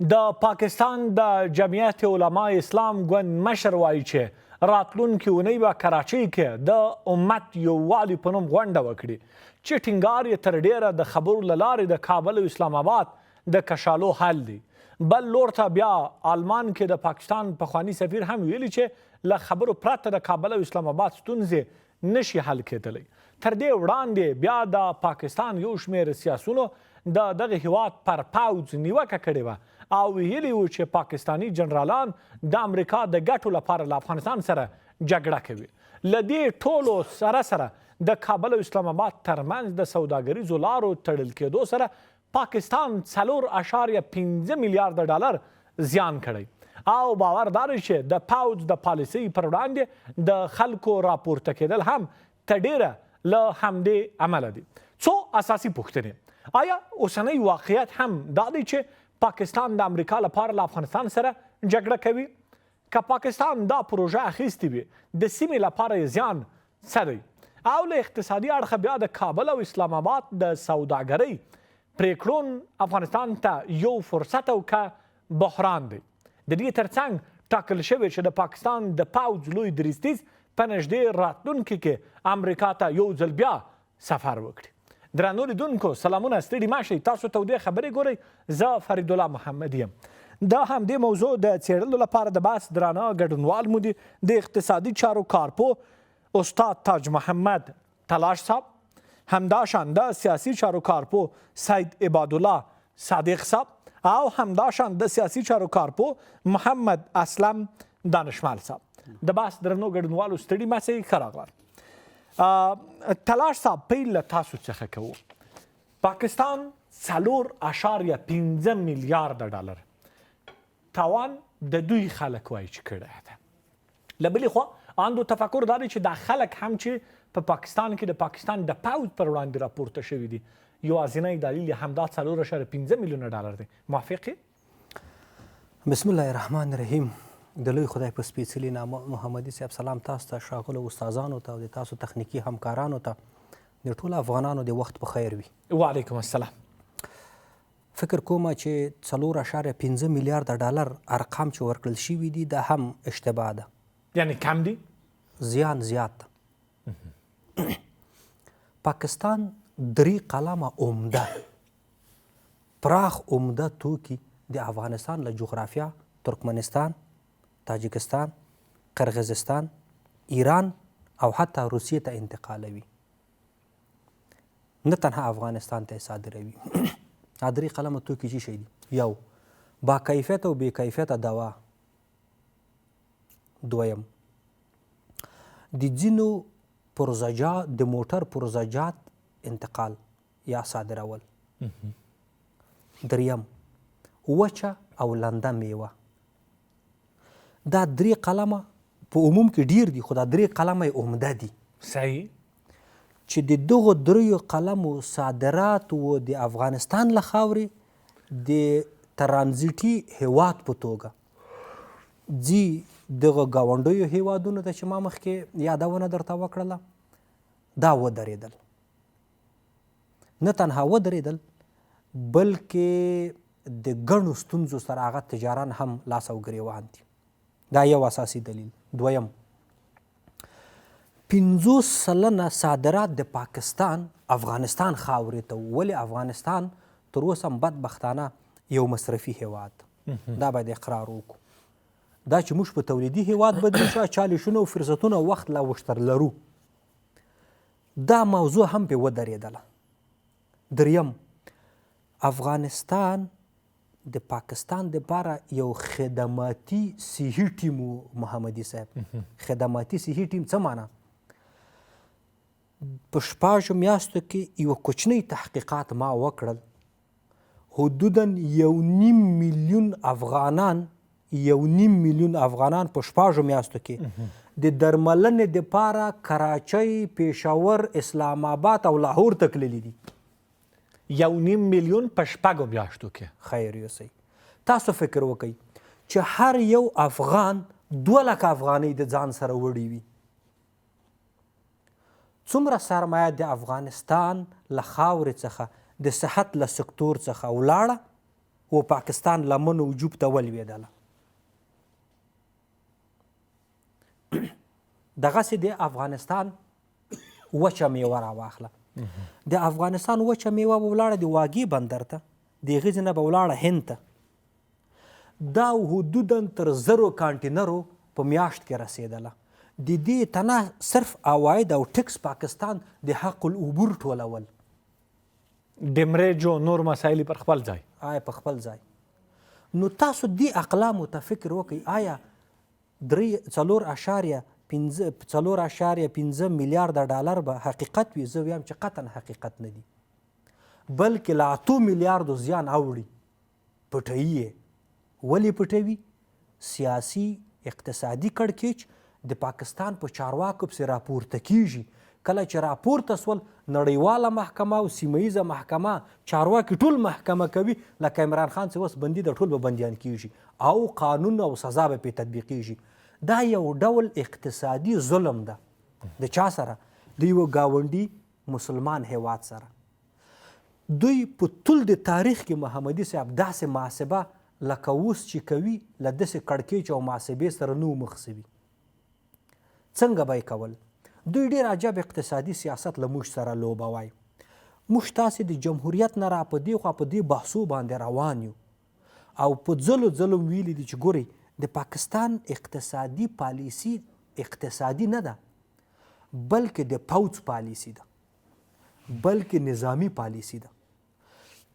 د پاکستان د جمعیت علماء اسلام ګوند مشر وایي چې راتلونکې اونۍ به کراچۍ کې د امت یووالي په نوم غونډه وکړي چې ټینګار یې تر ډیره د خبرو له لارې د کابل او اسلام آباد د کشالو حل دی. بل لور ته بیا آلمان کې د پاکستان پخواني سفیر هم ویلي چې له خبرو پرته د کابل او اسلام آباد ستونزې نشي حل کېدلی. تر دې وړاندې بیا د پاکستان یو شمېر سیاسونو د دغه هیواد پر پوځ نیوکه کړې وه او ویلي وو چې پاکستاني جنرالان د امریکا د ګټو لپاره له افغانستان سره جګړه کوي. له دې ټولو سره د کابل او اسلام آباد ترمنځ د سوداګریزو لارو تړل کېدو سره پاکستان 4.5 میلیارډ ډالر زیان کړی او باوردار چې د پوځ د پالیسۍ پر وړاندې د خلکو راپورته کېدل هم تر ډیره له همدې امله دي. څو اساسي پوښتنې: آیا اوسنی واقعیت هم دا دی چې پاکستان د امریکا لپاره له افغانستان سره جګړه کوي؟ که پاکستان دا پروژه اخیستې وي د سیمې لپاره یې زیان څه دی؟ او له اقتصادي اړخه بیا د کابل او اسلام آباد د سوداګرۍ پریکړون افغانستان ته یو فرصت او که بحران دی؟ د دې ترڅنګ ټاکل شوی چې د پاکستان د پوځ لوی دریځ په نږدې راتلونکي کې امریکا ته یو ځل بیا سفر وکړي. درنو لیدونکو سلامونه، ستړي مه شئ، تاسو تودې خبرې ګورئ. زه فرید الله محمد یم. د همدې موضوع د څېړلو لپاره د بحث درانه ګډونوال مو دي د اقتصادي چارو کارپو استاد تاج محمد تلاش صاحب، همداشان د سیاسي چارو کارپو سید عبادالله صادق صاحب او همداشان د سیاسي چارو کارپو محمد اسلم دانشمل صاحب. د بحث درنو ګډونوالو ستړي مه شئ، ښه راغلاست. تلاش صاحب، پیل له تاسو څخه کوو. پاکستان 4.5 میلیارډ ډالر تاوان د دوی خلک وایي چې کړی ده. له بلې خوا اندو تفکر دا دی چې دا خلک هم چې په پاکستان کې د پاکستان د پوځ پر وړاندې راپورته شوي دي، یوازینی دلیل یې همدا 4.5 میلیونه ډالر دی. موافق یې؟ بسم الله الرحمن الرحیم. د لوی خدای په سپېڅلي نامه محمدي صاحب سلام تاسو ته، ښاغلو استادانو ته او د تاسو تخنیکي همکارانو ته، د ټولو افغانانو د وخت په خیر وي. وعلیکم السلام. فکر کوم چې 4.5 میلیارډ ډالر ارقام چې ورکړل شوي دي دا هم اشتباه ده. یعنی کم دي؟ زیان زیات ده. پاکستان 3 قلمه عمده پراخ عمده توکي د افغانستان له جغرافیا، ترکمنستان، تاجکستان، قرغیزستان، ایران او حتی روسیې ته انتقالوي، نه تنها افغانستان ته یې صادروي. دا 3 قلمه توکي چې شي دي: یو، با کیفیته او بې کیفیته دوا. دویم، د ځینو پرزجات د موټر پرزجات انتقال یا صادرول. دریم، وچه او لنده میوه. دا 3 قلمه په عموم کې ډیر دي، خو دا 3 قلمه یې عمده دي. صحیح. چې د دغو 3 قلمو صادرات و د افغانستان له خاورې د ترانزیټي هیواد په توګه ځي دغه ګاونډیو هیوادونو ته چې ما مخکې یادونه درته وکړله، دا ودرېدل. نه تنها ودرېدل بلکې د ګڼو ستونزو سره هغه تجاران هم لاس او ګریوان دي. دا یو اساسي دلیل. دویم، 50 سلنه صادرات د پاکستان افغانستان خاورې ته. ولې افغانستان تر اوسه بدبختانه یو مصرفي هیواد، دا باید اقرار وکړو. دا چې موږ په تولیدي هیواد بدل شو، چالشونه او فرصتونه وخت لا وشتر لرو، دا موضوع هم پې ودرېدله. دریم، افغانستان د پاکستان دپاره یو خدماتي صحي ټیم و. محمدي صاحب، خدماتي صحي ټیم څه معنا؟ په 6 میاشتو کې یو کوچنی تحقیقات ما وکړل، حدودا 1.5 میلیون افغانان په 6 میاشتو کې د درملنې دپاره کراچۍ، پېښور، اسلام آباد او لاهور ته تللي دي. 1.5 میلیون په 6 میاشتو کې. خیر یوسئ. تاسو فکر وکئ چې هر یو افغان 2 لکه افغانۍ د ځان سره وړي وي. څومره سرمایه د افغانستان له خاورې څخه د صحت له سکتور څخه ولاړه و پاکستان لمن وجوب ته ولوېدله. دغسې د افغانستان وچه میوه راواخله. د افغانستان وچه میوه به ولاړه د واګې بندر ته، د هغې ځای نه به ولاړه هند ته. دا حدودا تر 1000 کانټینرو په میاشت کې رسېدله. د دې تنه صرف عواید او ټکس پاکستان د حق العبور ټولول. ډیمریج او نور مسایل پر خپل ځای. آیا په خپل ځای. نو تاسو دې اقلامو ته فکر وکړئ، آیا 4.5 میلیارده ډالر به حقیقت وي؟ زه ویم چې قطعا حقیقت نه دي، بلکې له 8 میلیاردو زیان اوړي. پټوي یې. ولې پټوي؟ سیاسي اقتصادي کړکېچ د پاکستان په چارواکو پسې راپورته کیږي. کله چې راپورته سول، نړیواله محکمه او سیمه ییزه محکمه چارواکي ټول محکمه کوي، لکه عمران خان چې اوس بندي د ټول به بندیان کیږي او قانون او سزا به پې تطبیقیږي. دا یو ډول اقتصادي ظلم ده. د چا سره؟ د یوه ګاونډي مسلمان هیواد سره. دوی په ټول د تاریخ کې محمدي صاحب داسې محاسبه لکه اوس چې کوي له داسې کړکېچ او محاسبې سره نه و مخ سوي. څنګه به یې کول؟ دوی ډېر عجب اقتصادي سیاست له موږ سره لوبوای. موږ تاسې د جمهوریت نه را په دې خوا په دې بحثو باندې روان یو او په ځلو ویلي دي چې ګورئ د پاکستان اقتصادي پالیسي اقتصادي نه ده، بلکې د پوځ پالیسي ده، بلکې نظامی پالیسي ده.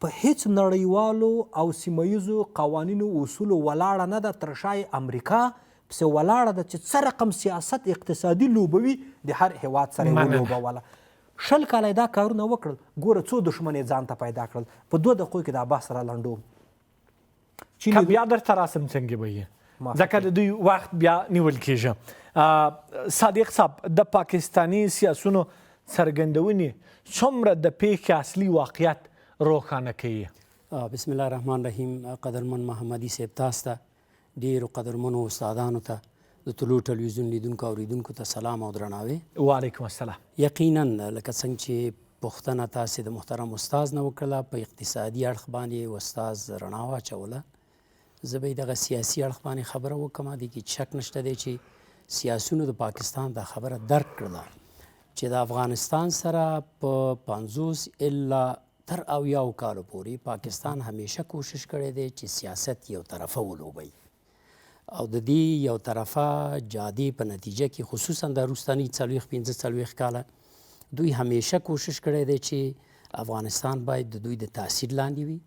په هیڅ نړیوالو او سیمه ییزو قوانینو اصولو ولاړه نه ده، تر شا امریکا پسې ولاړه ده چې څه رقم سیاست اقتصادي لوبوي د هر هیواد سره یې ولوبوله. 20 کاله دا کارونه وکړل. ګوره څو دښمن یې ځان ته پیدا کړل. په 2 دقیقو کې دا بحث را لنډوم. که بیا درته راسم څنګه به یې، ځکه د دوی وخت بیا نیول کېږي. صادق صاحب، د پاکستاني سیاسونو څرګندونې څومره د پیښې اصلي واقعیت روښانه کوي؟ بسم الله الرحمن الرحیم. قدرمن محمدي صاحب، تاسو ته ډېرو قدرمنو استادانو ته، د طلوع ټلویزیون لیدونکو اوریدونکو ته سلام او درناوی. وعلیکم السلام. یقینا لکه څنګه چې پوښتنه تاسې د محترم استاد نه وکړله، په اقتصادي اړخ باندې استاد رڼا واچوله. زه به یې دغه سیاسي اړخ باندې خبره وکړم. دې کې شک نشته دی چې سیاسونو د پاکستان دا خبره درک کړله چې د افغانستان سره په 50 الا تر 80 کالو پورې پاکستان همیشه کوشش کړی دی چې سیاست یو طرفه ولوبوي او د دې یو طرفه جادې په نتیجه کې خصوصا د وروستني 40-45 کاله دوی همیشه کوشش کړی دی چې افغانستان باید د دوی د تاثیر لاندې وي،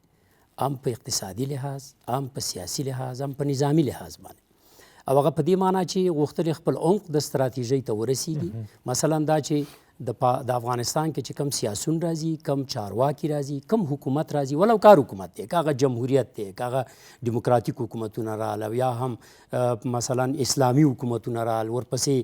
هم په اقتصادي لحاظ، هم په سیاسي لحاظ، هم په نظامی لحاظ باندې. او هغه په دې معنی چې غوښتل خپل عمق د ستراتیژۍ ته ورسیږي. مثلا دا چې د افغانستان کې چې کم سیاسون راځي، کم چارواکي راځي، کم حکومت راځي، ولو کار حکومت دی، که هغه جمهوریت دی، که هغه ډیموکراتیک حکومتونه رال او یا هم مثلا اسلامي حکومتونه رال، ورپسې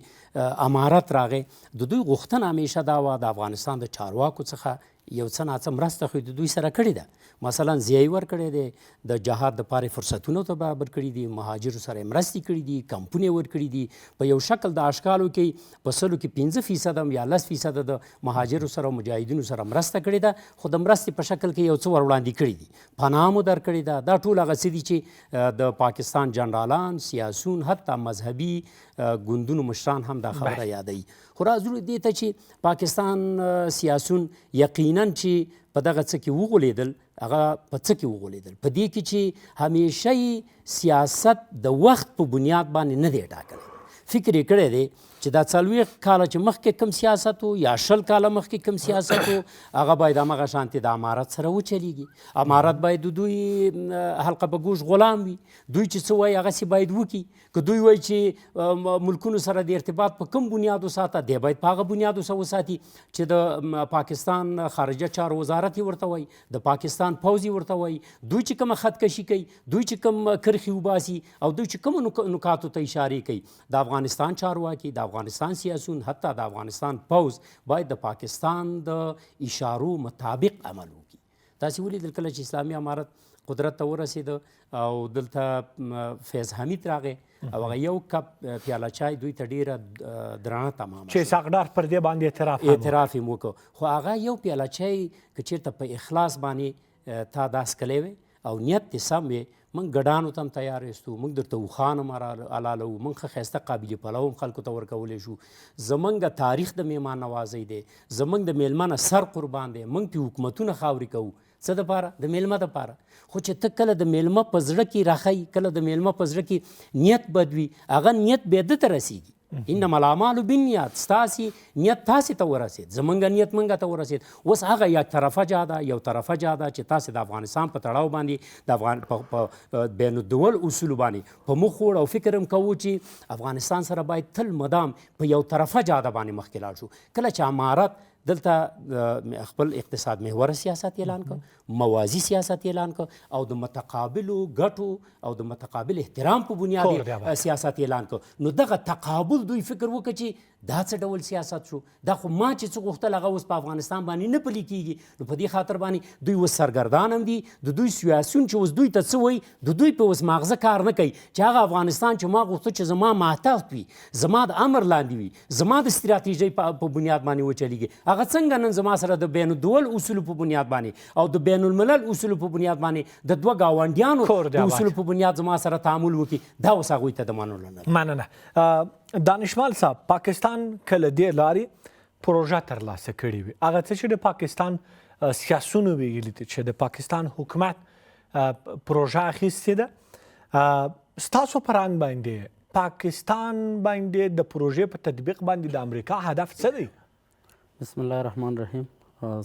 امارت راغی. د دوی غوښتنه همیشه دا وه د افغانستان د چارواکو څخه یو څه ناڅه مرسته خو د دوی سره کړې ده. مثلا ضیاء ورکړی دی، د جهاد دپاره فرصتونه ته برابر کړي دي، مهاجرو سره یې مرستې کړي دي، کمپونه یې ورکړي دي. په یو شکل د اشکالو کې په 100 کې 5% یا 10% د مهاجرو سره او مجاهدینو سره مرسته کړې ده، خو د مرستې په شکل کې یو څه ور وړاندې کړي دي. پناه مو درکړې ده. دا ټول هغه څه دي چې د پاکستان جنرالان، سیاسون، حتی مذهبي ګوندونو مشران هم دا خبره یادوي. خو راځو دې ته چې پاکستان سیاسون یقینا چې په دغه څه کې وغولیدل، هغه په څه کې وغولیدل؟ په دې کې چې همیشه سیاست د وخت په بنیاد باندې نه دی ټاکلی. فکر یې کړی دی چې دا 40 کاله چې مخکې کم سیاست و یا 20 کاله مخکې کم سیاست و، هغه باید همغه شانتې د امارت سره وچلیږي. امارت باید د دوی حلقه په گوش غلام وي. دوی چې څه وایي هغسې باید وکړي. که دوی وایي چې ملکونو سره د ارتباط په کم بنیاد وساته، دی باید په هغه بنیاد وساتي چې د پاکستان خارجه چارو وزارت یې ورته وایي، د پاکستان پوځ یې ورته وایي. دوی چې کومه خطکشي کوي، دوی چې کوم کرښې وباسي او دوی چې کومو نکاتو ته اشارې کوي، د افغانستان چارواکي، د افغانستان سیاسون، حتی د افغانستان پوځ باید د پاکستان د اشارو مطابق عمل وکړي. تاسې ولیدل کله چې اسلامي امارت قدرت ته ورسېده او دلته فیض حمید راغی او هغه یو کپ پیاله چای دوی ته ډېره درانه تمامه چې اسحاق ډار پر دې باندې اعتراف یې وکړ. خو هغه یو پیاله چای که چېرته په اخلاص باندې تا دا څکلی وی او نیت دې سم وي موږ ګډانو ته هم تیار یستو، موږ درته اوښان هم حلالوو، موږ ښه ښایسته قابلي پلو هم خلکو ته ورکولی شو. زموږ تاریخ د میهمان نوازۍ دی، زموږ د میلمه نه سر قربان دی، موږ پې حکومتونه خاورې کوو. څه دپاره؟ د میلمه دپاره. خو چې ته کله د میلمه په زړه کې راښیي، کله د میلمه په زړه کې نیت بد وي، هغه نیت بیا ده ته رسیږي. انما الاعمال بالنیات، ستاسې نیت تاسې ته ورسېد، زموږ نیت موږ ته ورسېد. اوس هغه یک طرفه جا ده، یو طرفه جا ده چې تاسې د افغانستان په تړاو باندې د بین الدول اصولو باندې په مخ وړ او فکر هم کوو چې افغانستان سره باید تل مدام په یو طرفه جاده باندې مخکې لاړ شو. کله چې امارت دلته خپل اقتصاد محور سیاست اعلان کړ، موازی سیاست اعلان کړ، او د متقابلو ګټو او د متقابل احترام په بنیاد سیاست اعلان کړ، نو دغه تقابل دوی فکر وکړه چې دا څه ډول سیاست شو، دا خو ما چې څه غوښتل هغه اوس په افغانستان باندې نه پلي کیږي. نو په دې خاطر باندې دوی اوس سرګردان هم دي، د دوی سیاسیون چې اوس دوی ته څه وایي، د دوی په اوس ماغزه کار نه کوي چې هغه افغانستان چې ما غوښته چې زما ماتحت وي، زما د امر لاندې وي، زما د ستراتیژۍ په بنیاد باندې وچلیږي، هغه څنګه نن زما سره د بین الدول اصولو په بنیاد باندې او د بین الملل اصولو په بنیاد باندې د دوه ګاونډیانو د اصولو په بنیاد زما سره تعامل وکړي، دا اوس هغوی ته د منلو نه ده. مننه. دانشمل صاحب، پاکستان کله دې لارې پروژه ترلاسه کړې وي، هغه څه چې د پاکستان سیاسونو ویلي دي چې د پاکستان حکومت پروژه اخیستې ده، ستاسو په رنګ باندې پاکستان باندې د پروژې په تطبیق باندې د امریکا هدف څه دی؟ بسم الله الرحمن الرحیم.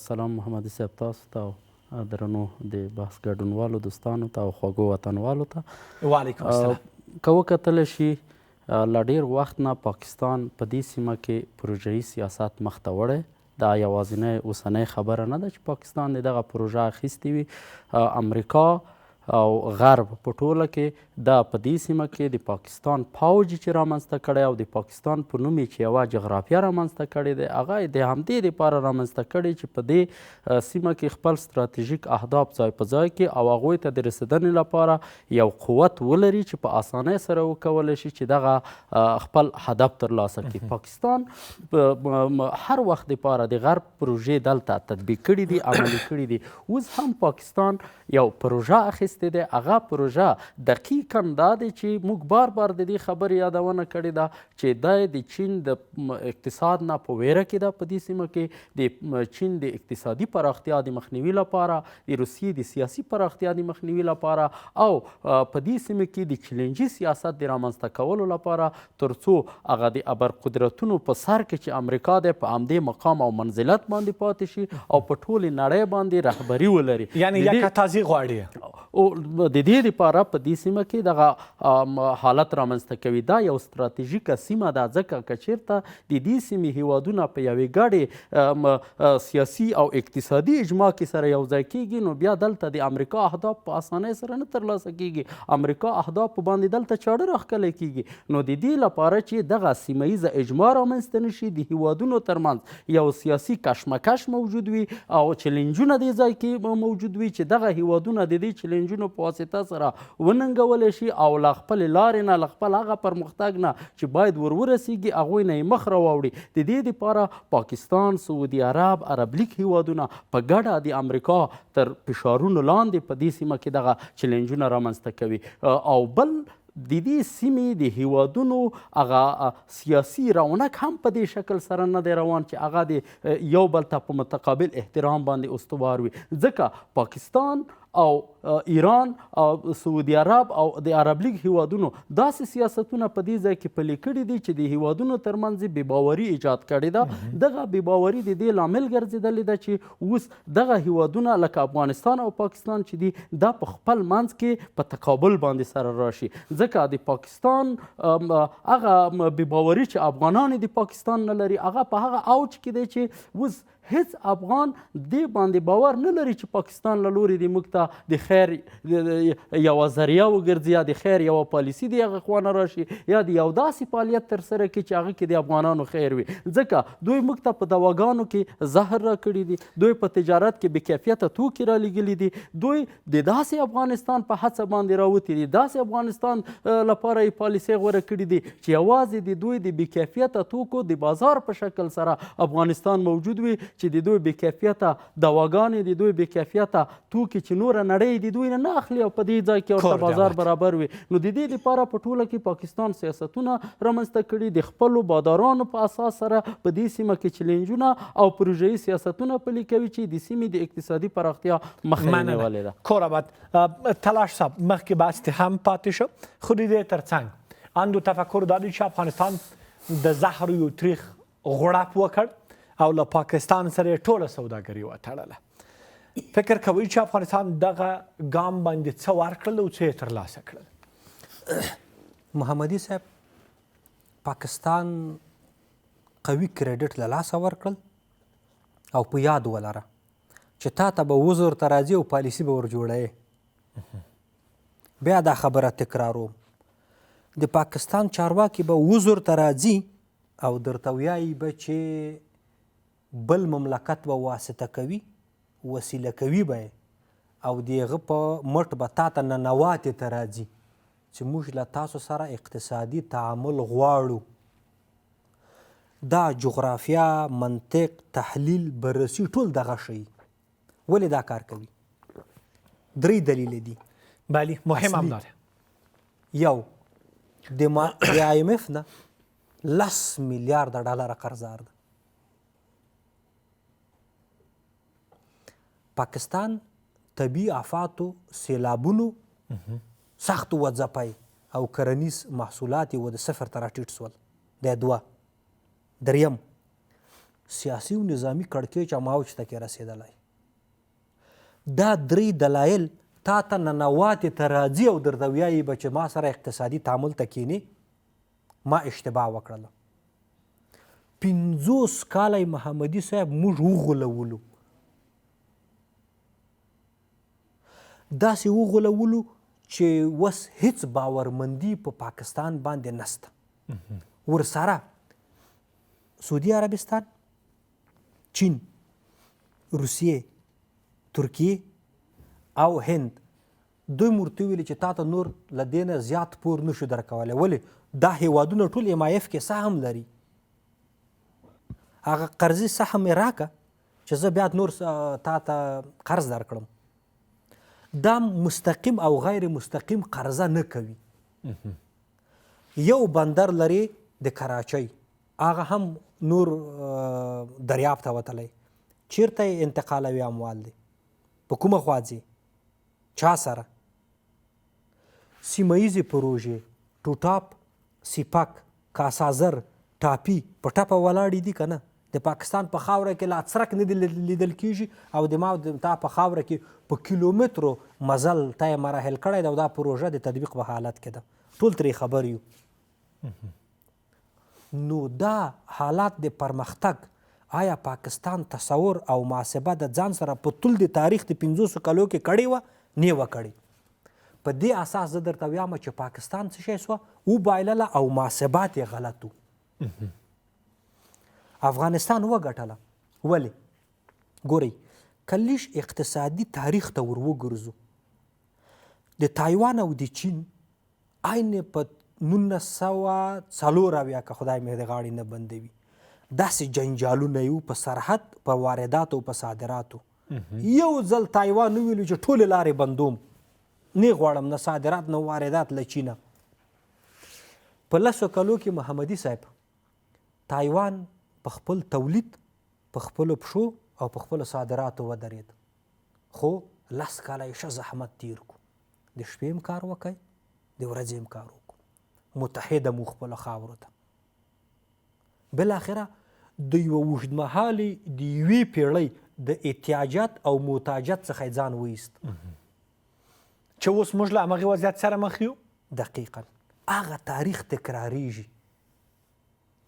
سلام محمد صاحب، تاسو ته درنو د بحث ګډونوالو دوستانو ته او خوږو وطنوالو ته وعلیکم السلام. که وکتلی شي له ډېر وخت نه پاکستان په دې سیمه کې پروژه‌یي سیاست مخته وړی. دا یوازینۍ اوسنۍ خبره نه ده چې پاکستان دغه پروژه اخیستې وي. امریکا او غرب په ټوله کې دا په دې سیمه کې د پاکستان پوځ چې رامنځته کړی او د پاکستان په نوم چې یوه جغرافیه رامنځته کړې دی، هغه د همدې دپاره رامنځته کړې چې په دې سیمه کې خپل ستراتیژیک اهداف ځای په ځای کړي او هغوی ته د رسېدنې لپاره یو قوت ولري چې په اسانۍ سره وکولی شي چې دغه خپل هدف ترلاسه کړي. پاکستان هر وخت دپاره د غرب پروژې دلته تطبیق کړي دي، عملي کړي دي. اوس هم پاکستان یو پروژه اخیستې دی، هغه پروژه دقیقا دا دی چې موږ بار بار د دې خبرې یادونه کړې ده چې دا د چین د اقتصاد نه په ویره کې ده. په دې سیمه کې د چین د اقتصادي پراختیا د مخنیوي لپاره، د روسیې د سیاسي پراختیا د مخنیوي لپاره او په دې سیمه کې د چلنجي سیاست د رامنځته کولو لپاره، تر څو هغه د ابرقدرتونو په سر کې چې امریکا دی په همدې مقام او منزلت باندې پاتې شي او په ټولې نړۍ باندې رهبري ولري. یعنی یکه تازي غواړي د دې لپاره په دې سیمه کې دغه حالت رامنځته کوي. دا یو ستراتیژیکه سیمه ده، ځکه که چېرته د دې سیمې هیوادونه په یوې ګډې سیاسي او اقتصادي اجماع کې سره یو ځای کېږي، نو بیا دلته د امریکا اهداف په اسانۍ سره نه ترلاسه کېږي. امریکا اهداف په باندې دلته چاړه راښکلی کېږي. نو د دې لپاره چې دغه سیمه ییزه اجماع رامنځته نه شي، د هیوادونو ترمنځ یو سیاسي کشمکش موجود وي او چلنجونه دې ځای کې موجود وي چې دغه هیوادونه د دې چلنجونو په واسطه سره وننګولی شي او له خپلې لارې نه، له خپل هغه پرمختګ نه چې باید ورسیږي، هغوی نه یې مخ راواوړي. د دې دپاره پاکستان، سعودي عرب، عرب لیګ هیوادونه په ګډه د امریکا تر فشارونو لاندې په دې سیمه کې دغه چلنجونه رامنځته کوي. او بل د دې سیمې د هیوادونو هغه سیاسي رونق هم په دې شکل سره نه دی روان چې هغه د یو بل ته په متقابل احترام باندې استوار وي. ځکه پاکستان او ایران او سعودي عرب او د عرب لیګ هیوادونو داسې سیاستونه په دې ځای کې پلي کړي دي چې د هیوادونو ترمنځ یې بېباوري ایجاد کړې ده. دغه بېباوري د دې لامل ګرځېدلې ده چې اوس دغه هیوادونه لکه افغانستان او پاکستان چې دي دا په خپل منځ کې په تقابل باندې سره راشي. ځکه د پاکستان هغه بېباوري چې افغانان د پاکستان نه لري، هغه په هغه اوج کې دی چې اوس هیڅ افغان دې باندې باور نه لري چې پاکستان له لوري د موږ ته د خیر یوه ذریعه وګرځي یا د خیر یوه پالیسي د هغه خوا نه راشي یا د یو داسې فعالیت ترسره کړي چې هغه کې د افغانانو خیر وي. ځکه دوی موږ ته په دواګانو کې زهر راکړي دي، دوی په تجارت کې بې کیفیته توکي رالیږلي دي، دوی د داسې افغانستان په هڅه باندې راوتي دي، داسې افغانستان لپاره یې پالیسۍ غوره کړي دي چې یوازې د دوی د بې کیفیته توکو د بازار په شکل سره افغانستان موجود وي چې د دوی بې کیفیته دواګانې د دوی بې کیفیته توکي چې نوره نړۍ د دوی نه اخلي او په دې ځای کې ورته بازار برابر وي. نو د دې لپاره په ټوله کې پاکستان سیاستونه رامنځته کړي د خپلو بادارانو په اساس سره په دې سیمه کې چیلنجونه او پروژهیي سیاستونه پلي کوي چې د سیمې د اقتصادي پراختیا مخه یې نیولې ده. کورابت تلاش صاحب مخکې بحث هم پاتې شو خو د دې ترڅنګ اندو تفکر دا دی چې افغانستان د زهر یو تریخ غړپ وکړ او له پاکستان سره یې ټوله سوداګري وتړله. فکر کوئ چې افغانستان دغه ګام باندې څه ورکړل او څه یې ترلاسه کړل؟ محمدي صاحب پاکستان قوي کریډټ له لاسه ورکړل او په یاد ولره چې تا ته به وزر ته راځي او پالیسي به ور جوړوې. بیا دا خبره تکراروم، د پاکستان چارواکي به وزر ته راځي او درته ویایي به چې بل مملکت به واسطه کوي، وسیله کوي به او د هغه په مټ به تا ته ننواتې ته راځي چې موږ له تاسو سره اقتصادي تعامل غواړو. دا جغرافیا، منطق، تحلیل، بررسي ټول دغه شی. ولې دا کار کوي؟ 3 دلیل دي. بله مهم هم داره. یو د IMF نه 10 میلیارد ډالر قرضدار ده. پاکستان طبیعي آفاتو، سیلابونو، سختو وځپی او کرنیز محصولات یې د 0 ته راټیټ سول. دا 2. دریم سیاسي او نظامي کړکېچ هم اوج ته کې رسېدلی. دا 3 دلایل تا ته ننواتې ته راځي او درته ویایي به چې ما سره اقتصادي تعامل ته کښېنې، ما اشتباه وکړله. 50 کاله محمدي صاحب موږ وغولولو، داسې وغولولو چې اوس هیڅ باورمندي په پاکستان باندې نسته. ورسره سعودي عربستان، چین، روسیې، ترکیې او هند دوی ورته ویلي چې تا ته نور له دې نه زیات پور نشو درکولی. ولې؟ دا هیوادونه ټول MIF کې سهم لري. هغه قرضي سهم یې راکه چې زه بیا نور تا ته قرض درکړم. دا مستقیم او غیر مستقیم قرضه نه کوي. یو بندر لري د کراچۍ، هغه هم نور دریاب ته وتلی. چیرته یې انتقالوي اموال دی؟ په کومه خوا ځي؟ چا سره؟ سیمه ییزې پروژې ټوټاپ، سیپک، کاسازر، ټاپي په ټپه ولاړې دي که نه؟ د پاکستان په خاوره کې لا څرک نه دی لیدل کېږي او د ما تا په خاوره کې په کیلومترو مزل تا یې مراحل کړی دی او دا پروژه د تطبیق په حالت کې ده. ټول ترې خبر یو. نو دا حالات د پرمختګ آیا پاکستان تصور او محاسبه د ځان سره په طول د تاریخ د 500 کلو کې کړې وه؟ نه وه کړې. په دې اساس زه درته ویم چې پاکستان څه شی سوه وبایلله او محاسبات یې غلط و. افغانستان وګټله. ولې؟ ګورئ که لږ اقتصادي تاریخ ته ور وګرځو، د تایوان او د چین عین په 1940 که خدای مې د غاړې نه بندوي داسې جنجالونه یو په سرحد، په وارداتو او په صادراتو. یو ځل تایوان وویلو چې ټولې لارې بندوم، نه غواړم نه صادرات نه واردات له چینه. په 10 کلو کې محمدي صاحب تایوان په خپل تولید، په خپلو پښو او په خپلو صادراتو ودرېد. خو 10 کاله یې ښه زحمت تیر کړو. د شپې هم کار وکړئ، د ورځې هم کار وکړو. متحده مو خپلو خاورو ته. بالاخره د یوه اوږدمهالې د یوې پیړۍ د احتیاجات او محتاجات څخه ځان وایست. چې اوس موږ له همغې وضعیت سره مخ یو. دقیقا هغه تاریخ تکراریږي.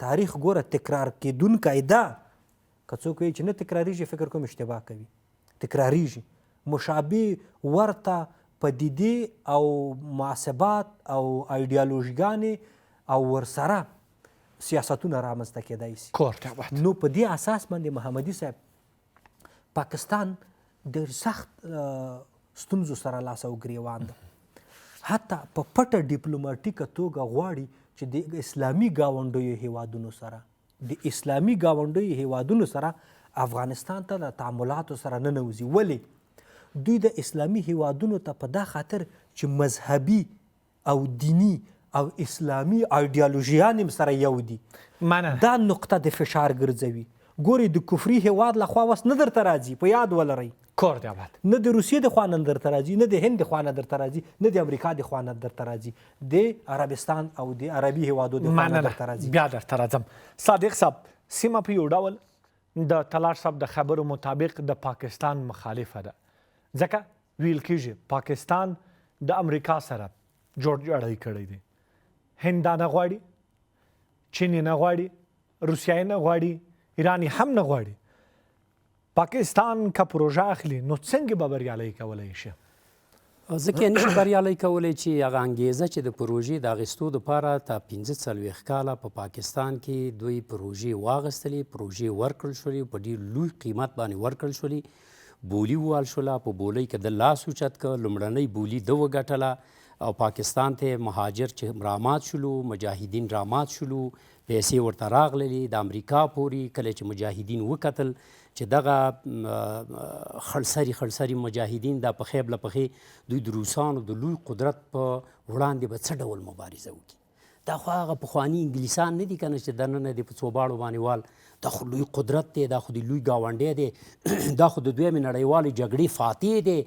تاریخ ګوره تکرار کېدونکی ده. که څوک وایي چې نه تکراریږي فکر کوم اشتباه کوي. تکراریږي. مشابه ورته پدیدې او محاسبات او ایډیالوژیګانې او ورسره سیاستونه رامنځته کېدای شي. نو په دې اساس باندې محمدي صاحب پاکستان ډېر سخت ستونزو سره لاس او ګریوان ده. حتی په پټه ډیپلوماټیکه توګه غواړي چې د اسلامي ګاونډیو هیوادونو سره افغانستان ته د تعاملاتو سره ننوځي. ولې دوی د اسلامي هیوادونو ته په دا خاطر چې مذهبي او دینی او اسلامي ایډیالوژیان هم سره یو دي دا نقطه د فشار ګرځوي. ګوري د کفري هیواد لخوا وس نه درته راځي، په یاد ولرئ، کور دی آباد، نه د روسیې د خوا نه درته راځي، نه د هند د خوا نه درته راځي، نه د امریکا د خوا نه درته راځي، د عربستان او د عربي هیوادو د خوا نه درته راځي. بیا درته راځم. صادق صاحب، سیمه په یو ډول د تلاش صاحب د خبرو مطابق د پاکستان مخالفه ده، ځکه ویل کېږي پاکستان د امریکا سره جوړجاړی کړی دی، هند نه غواړي، چین نه غواړي، روسیه نه غواړي، ایران هم نه غواړي. پاکستان که پروژه اخلي نو څنګه به بریالی کولی شي؟ ځکه یې نشي بریالی کولی چې هغه انګیزه چې د پروژې د اخیستو دپاره تا 45 کاله په پاکستان کې دوی پروژې واخیستلې، پروژې ورکړل شولې، په ډېر لوی قیمت باندې ورکړل شولې، بولي ووال شوله، په بولۍ کې د لاس اوچت کړ، لومړنۍ بولي ده وګټله او پاکستان ته مهاجر چې رامات شولو، مجاهدین رامات شولو، پیسې ورته راغللې د امریکا پورې. کله چې مجاهدین وکتل چې دغه خړسري مجاهدین دا پخې بله پخې دوی د روسانو د لوی قدرت په وړاندې به څه ډول مبارزه وکړي. دا خو هغه پخواني انګلیسان نه دي که نه چې دننه دې په څوباړو باندې وال، دا خو لوی قدرت دی، دا خو د لوی ګاونډی دی، دا خو د دویمې نړیوالې جګړې فاتح دی،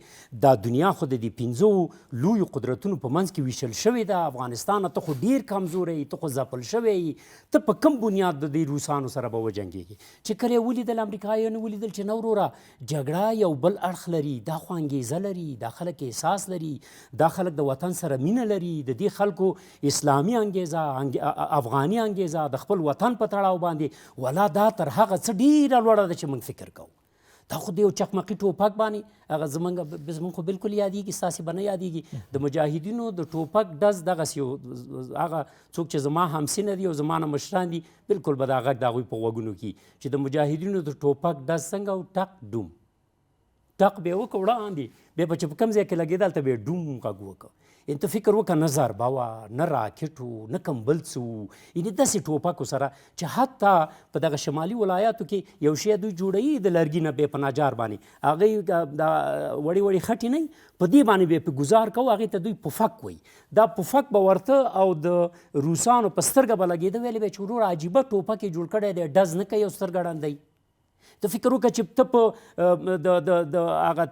دا دنیا خو د دې 5 لویو قدرتونو په منځ کې ویشل شوې ده. افغانستان ته خو ډېر کمزوری، ته خو ځپل شوی، ته په کوم بنیاد د دې روسانو سره به وجنګېږي؟ چې کله یې ولیدل امریکایانو ولیدل چې نه وروره جګړه یو بل اړخ لري، دا خو انګیزه لري، دا خلک احساس لري، دا خلک د وطن سره مینه لري، د دې خلکو اسلامي انګیزه، افغاني انګیزه، د خپل وطن په تړاو باندې ولا دا تر هغه څه ډېره لوړه ده چې موږ فکر کوو. دا خو د یو چقمقي ټوپک باندې هغه زموږ خو بلکل یادېږي، ستاسې به نه یادېږي. د مجاهدینو د ټوپک ډز دغسې یو هغه څوک چې زما همسینه دي او زما نه مشران دي بلکل به دا غږ د هغوی په غوږونو کې چې د مجاهدینو د ټوپک ډز څنګه و، ټک ډوم ټک به یې وکړه وړاندې، بیا به چې په کوم ځای کې لګېده هلته به یې ډوم غږ وکړه. یعنې ته فکر وکړه نه ضربه وه، نه راکټ و، نه کوم بل څه و، یعنې داسې ټوپکو سره چې حتی په دغه شمالي ولایاتو کې یو شی دوی جوړوي د لرګي نه بیا په ناجار باندې، هغې دا وړې وړې خټې نه په دې باندې بیا پې ګزار کوو، هغې ته دوی پفک وایي. دا پفک به ورته او د روسانو په سترګه به لګېده، ویلې به یې چې وروره عجیبه ټوپک یې جوړ کړی دی، ډز نه کوي او سترګه ړندوي. ته فکر وکړه چې ته په د هغه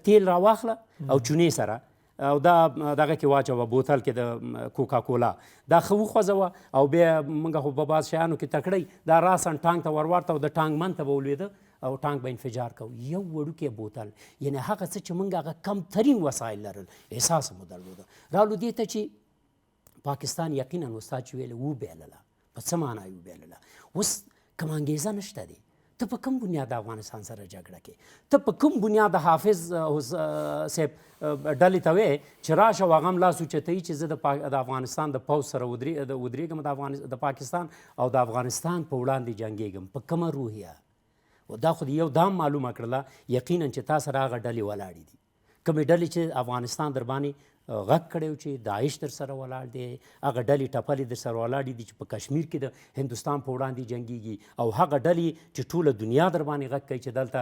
تیل راواخله او چونې سره او دا دغه کې واچوه، بوتل کې د کوکا کولا، دا ښه وخوځوه او بیا موږ خو په بعض شیانو کې تکړی، دا راسن ټانک ته ورواړته او د ټانک من ته به ولوېده او ټانک به انفجار کوو. یو وړوکی بوتل، یعنې هغه څه چې موږ هغه کمترین وسایل لرل، احساس مو درلوده. رالو دې ته چې پاکستان یقینا استاد چې ویل وبیلله، په څه معنا یې وبیلله؟ اوس کوم انګیزه نشته دی، ته په کوم بنیاد افغانستان سره جګړه کې؟ ته په کوم بنیاد حافظ صاحب ډلې ته وې چې راشه او هغه هم لاس اوچتوي چې زه د افغانستان د پوځ سره ودرېږم، د پاکستان او د افغانستان په وړاندې جنګېږم؟ په کومه روحیه؟ دا خو د یو دام معلومه کړله یقینا چې تا سره هغه ډلې ولاړې دي، کومې ډلې چې افغانستان در باندې غږ کړی و چې داعش در سره ولاړ دی، هغه ډلې ټپلې در سره ولاړې دي چې په کشمیر کې د هندوستان په وړاندې جنګېږي، او هغه ډلې چې ټوله دنیا در باندې غږ کوي چې دلته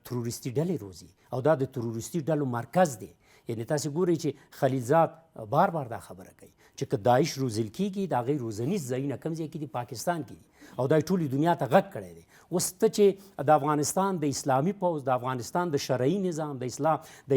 تروریستي ډلې روزي او دا د تروریستي ډلو مرکز دی. یعنې تاسې ګورئ چې خلیلزاد بار بار دا خبره کوي چې که داعش روزل کېږي د هغې روزنیز ځایونه کوم ځای کې دي؟ پاکستان کې دي، او دا ټولې دنیا ته غږ کړی دی. اوس ته چې د افغانستان د اسلامي پوځ، د افغانستان د شرعي نظام، د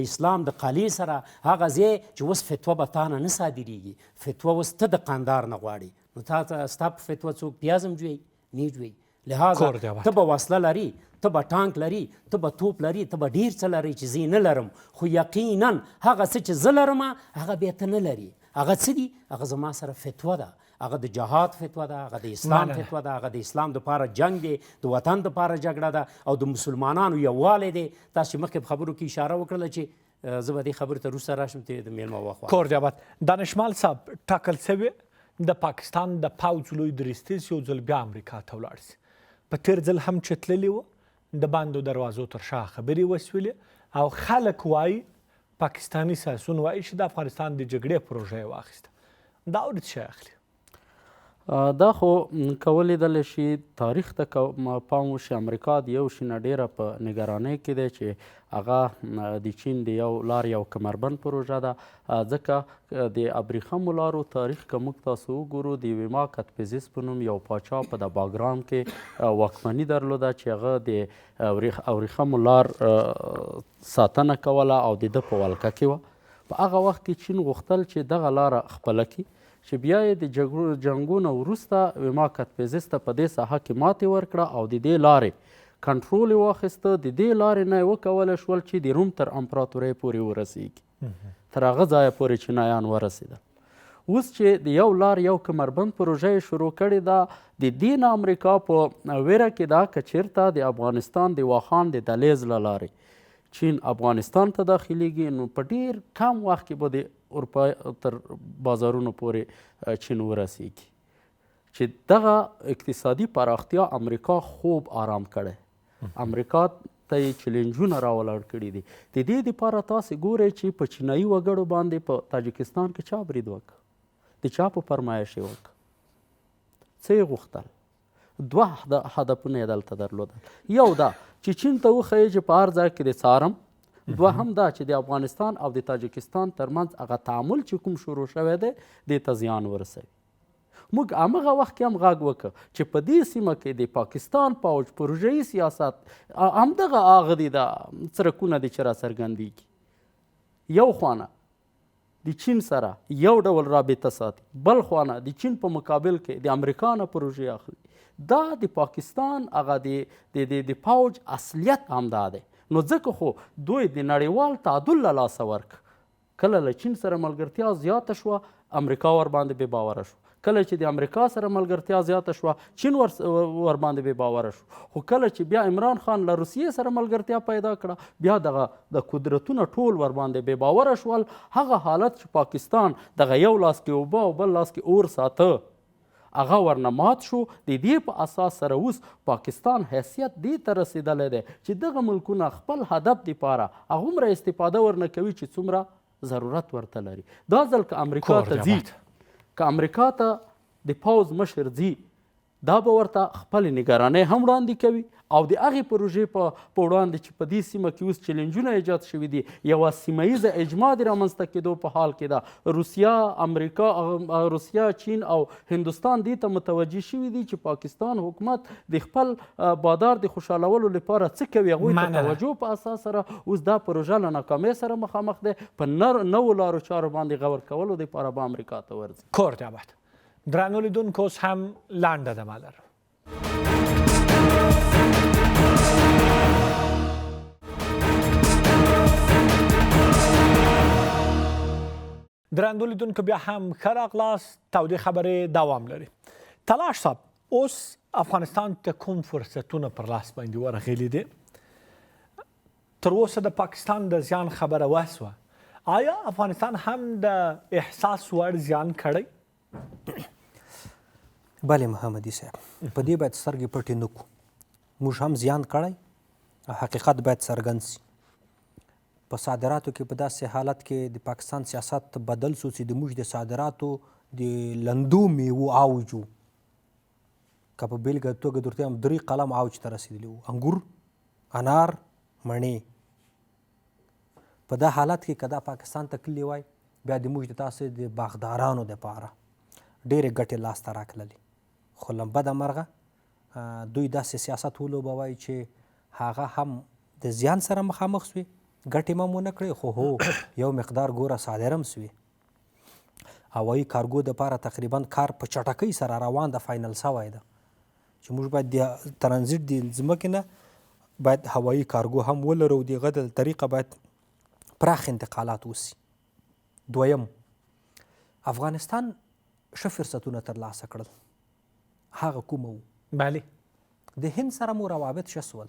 اسلام د قلعې سره هغه ځای چې اوس فتوا به تا نه صادرېږي، فتوا اوس ته د قندار نه غواړي، نو تا ستا په فتوا څوک پیاز هم جوړوي؟ نه جوړوي. لهذا ته به وسله لري، ته به ټانک لري، ته به توپ لري، ته به ډېر څه لري چې زه نه لرم، خو یقینا هغه څه چې زه لرم هغه بیا ته نه لري. هغه څه دي؟ هغه زما سره فتوا ده، هغه د جهاد فتوا ده، هغه د اسلام فتوا ده، هغه د اسلام دپاره جنګ دی، د وطن دپاره جګړه ده او د مسلمانانو یووالی دی. تاسو چې مخکې په خبرو کې اشاره وکړله چې زه به دې خبرې ته وروسته راشم د میلمه وخت. کور دی آباد. دانشمال صاحب، ټاکل سوې د پاکستان د پوځ لوی درستیز یو ځل بیا امریکا ته ولاړ سي. په تېر ځل هم چې تللي وو د باندو دروازو تر شا خبرې وسولې او خلک وایي، پاکستاني سیاسون وایي چې د افغانستان د جګړې پروژه یې واخیسته. دا ورته شی اخلي؟ دا خو کولی دلی شي تاریخ ته پام وشي امریکا د یو شي نه ډیره په نګرانۍ کې دی چې هغه د چین د یو لار یو کمربند پروژه ده ځکه د ابریخمو لارو تاریخ که موږ تاسو وګورو د ویما کتپزیس په نوم یو پاچا په د باګرام کې واکمني درلوده چې هغه د ابریخمو لار ساتنه کوله او د ده په ولکه کې وه په هغه وخت کې چین غوښتل چې دغه لاره خپله کړي چې بیا یې د جنګونو وروسته ویما کتپزیس ته په دې ساحه کې ماتې ورکړه او د دې لارې کنټرول یې واخیسته د دې لارې نه یې وکولی شول چې د روم تر امپراتورۍ پورې ورسیږي تر هغه ځایه پورې چینایان ورسېدل اوس چې د یو لار یو کمربند پروژه یې شروع کړې ده د دې نه امریکا په ویره کې ده که چېرته د افغانستان د واخان د دهلیز له لارې چین افغانستان ته داخلیږي نو په ډېر کم وخت کې به د اروپا تر بازارونو پورې چین ورسیږي چې دغه اقتصادي پراختیا امریکا خوب آرام کړی امریکا ته یې چیلنجونه راولاړ کړي دي د دې دپاره تاسې ګورئ چې په چینایي وګړو باندې په تاجکستان کې چا برید وکړه د چا په فرمایش یې وکړه څه یې غوښتل دوه هدفونه یې دلته درلودل یو دا چې چین ته وښیي چې په هر ځای کې د څارم دوهم دا چې د افغانستان او د تاجکستان ترمنځ هغه تعامل چې کوم شروع شوی دی دې ته زیان ورسوي موږ همغه وخت کې هم غږ وکړه چې په دې سیمه کې د پاکستان پوځ پروژهیي سیاست همدغه هغه دي دا څرکونه دي چې راڅرګندېږي یو خواته د چین سره یو ډول رابطه ساتي بل خواته د چین په مقابل کې د امریکا نه پروژې اخلي دا د پاکستان هغه د پوځ اصلیت همدا دی نو ځکه خو دوی د نړیوال تعادل له لاسه ورکړه کله له چین سره ملګرتیا زیاته شوه امریکا ورباندې بې باوره شو کله چې د امریکا سره ملګرتیا زیاته شوه چین ورباندې بې باوره شو خو کله چې بیا عمران خان له روسیې سره ملګرتیا پیدا کړه بیا دغه د قدرتونه ټول ورباندې بې باوره شول هغه حالت چې پاکستان دغه یو لاس کې اوبه او بل لاس کې اور ساته هغه ورنه مات شو د دې په اساس سره اوس پاکستان حیثیت دې ته رسېدلی دی چې دغه ملکونه خپل هدف دپاره هغومره استفاده ورنه کوي چې څومره ضرورت ورته لري دا ځل که امریکا ته ځي که امریکا ته د پوځ مشر ځي دا به ورته خپلې نګرانۍ هم وړاندې کوي او د هغې پروژې په وړاندې چې په دې سیمه کې اوس چیلنجونه ایجاد شوي دي یوه سیمه ییزه اجماع د رامنځته کېدو په حال کې ده روسیه امریکا روسیه چین او هندوستان دې ته متوجه شوي دي چې پاکستان حکومت د خپل بادار د خوشحالولو لپاره څه کوي هغوی ته توجه په اساس سره اوس دا پروژه له ناکامۍ سره مخامخ دی په نوو لارو چارو باندې غور کولو دپاره به امریکا ته ورځي کور دی آباد درنو لیدونکو اوس هم لنډه دمه لرو درنو لیدونکو بیا هم ښه راغلاست تودې خبرې دوام لري تلاش صاحب اوس افغانستان ته کوم فرصتونه پر لاس باندې ورغلي دي تر اوسه د پاکستان د زیان خبره وسوه آیا افغانستان هم د احساس وړ زیان کړی بله محمدي صاحب په دې باید سترګې پټې نه کړو موږ هم زیان کړی حقیقت باید څرګند سي په صادراتو کې په داسې حالت کې د پاکستان سیاست بدل سو چې د موږ د صادراتو د لندو میوو اوج و که په بېلګه توګه درته وایم 3 قلم اوج ته رسېدلي وو انګور انار مڼې په دا حالت کې که دا پاکستان ته تللی وای بیا د موږ د تاسې د باغدارانو دپاره ډېرې ګټې لاسته راکړلې خو لمبده مرغه دوی داسې سیاست ولوبوی چې هغه هم د زیان سره مخامخ سوي ګټې هم ونه کړې خو هو یو مقدار ګوره صادر هم سوي هوایي کارګو دپاره تقریبا کار په چټکۍ سره روان ده فاینل سوی ده چې موږ باید د ترانزیت د ځمکې نه باید هوایي کارګو هم ولرو دغه د طریقه باید پراخ انتقالات وسي دویم افغانستان ښه فرصتونه ترلاسه کړل هغه کومه وو بله د هند سره مو روابط ښه سول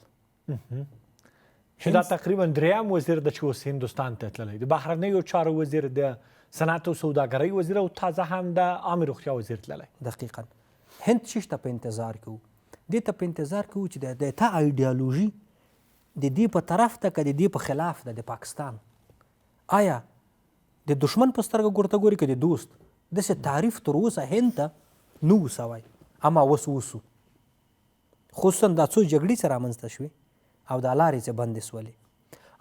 چې دا تقریبا دریم وزیر د چې اوس هندوستان ته تللی د بهرنیو چارو وزیر د صنعت او سوداګرۍ وزیر او تازه هم د عامې روغتیا وزیر تللی دقیقا هند چې ته په انتظار کوو دې ته په انتظار کوو چې د تا ایډیالوژي د دې په طرف ده که د دې په خلاف ده د پاکستان آیا د دشمن په سترګه ګورته ګوري که د دوست داسې تعریف تر اوسه هند ته نه وو سوی اما اوس وسو. خصوصا دا څو جګړې چې رامنځته شوې او دا لارې چې بندې سولې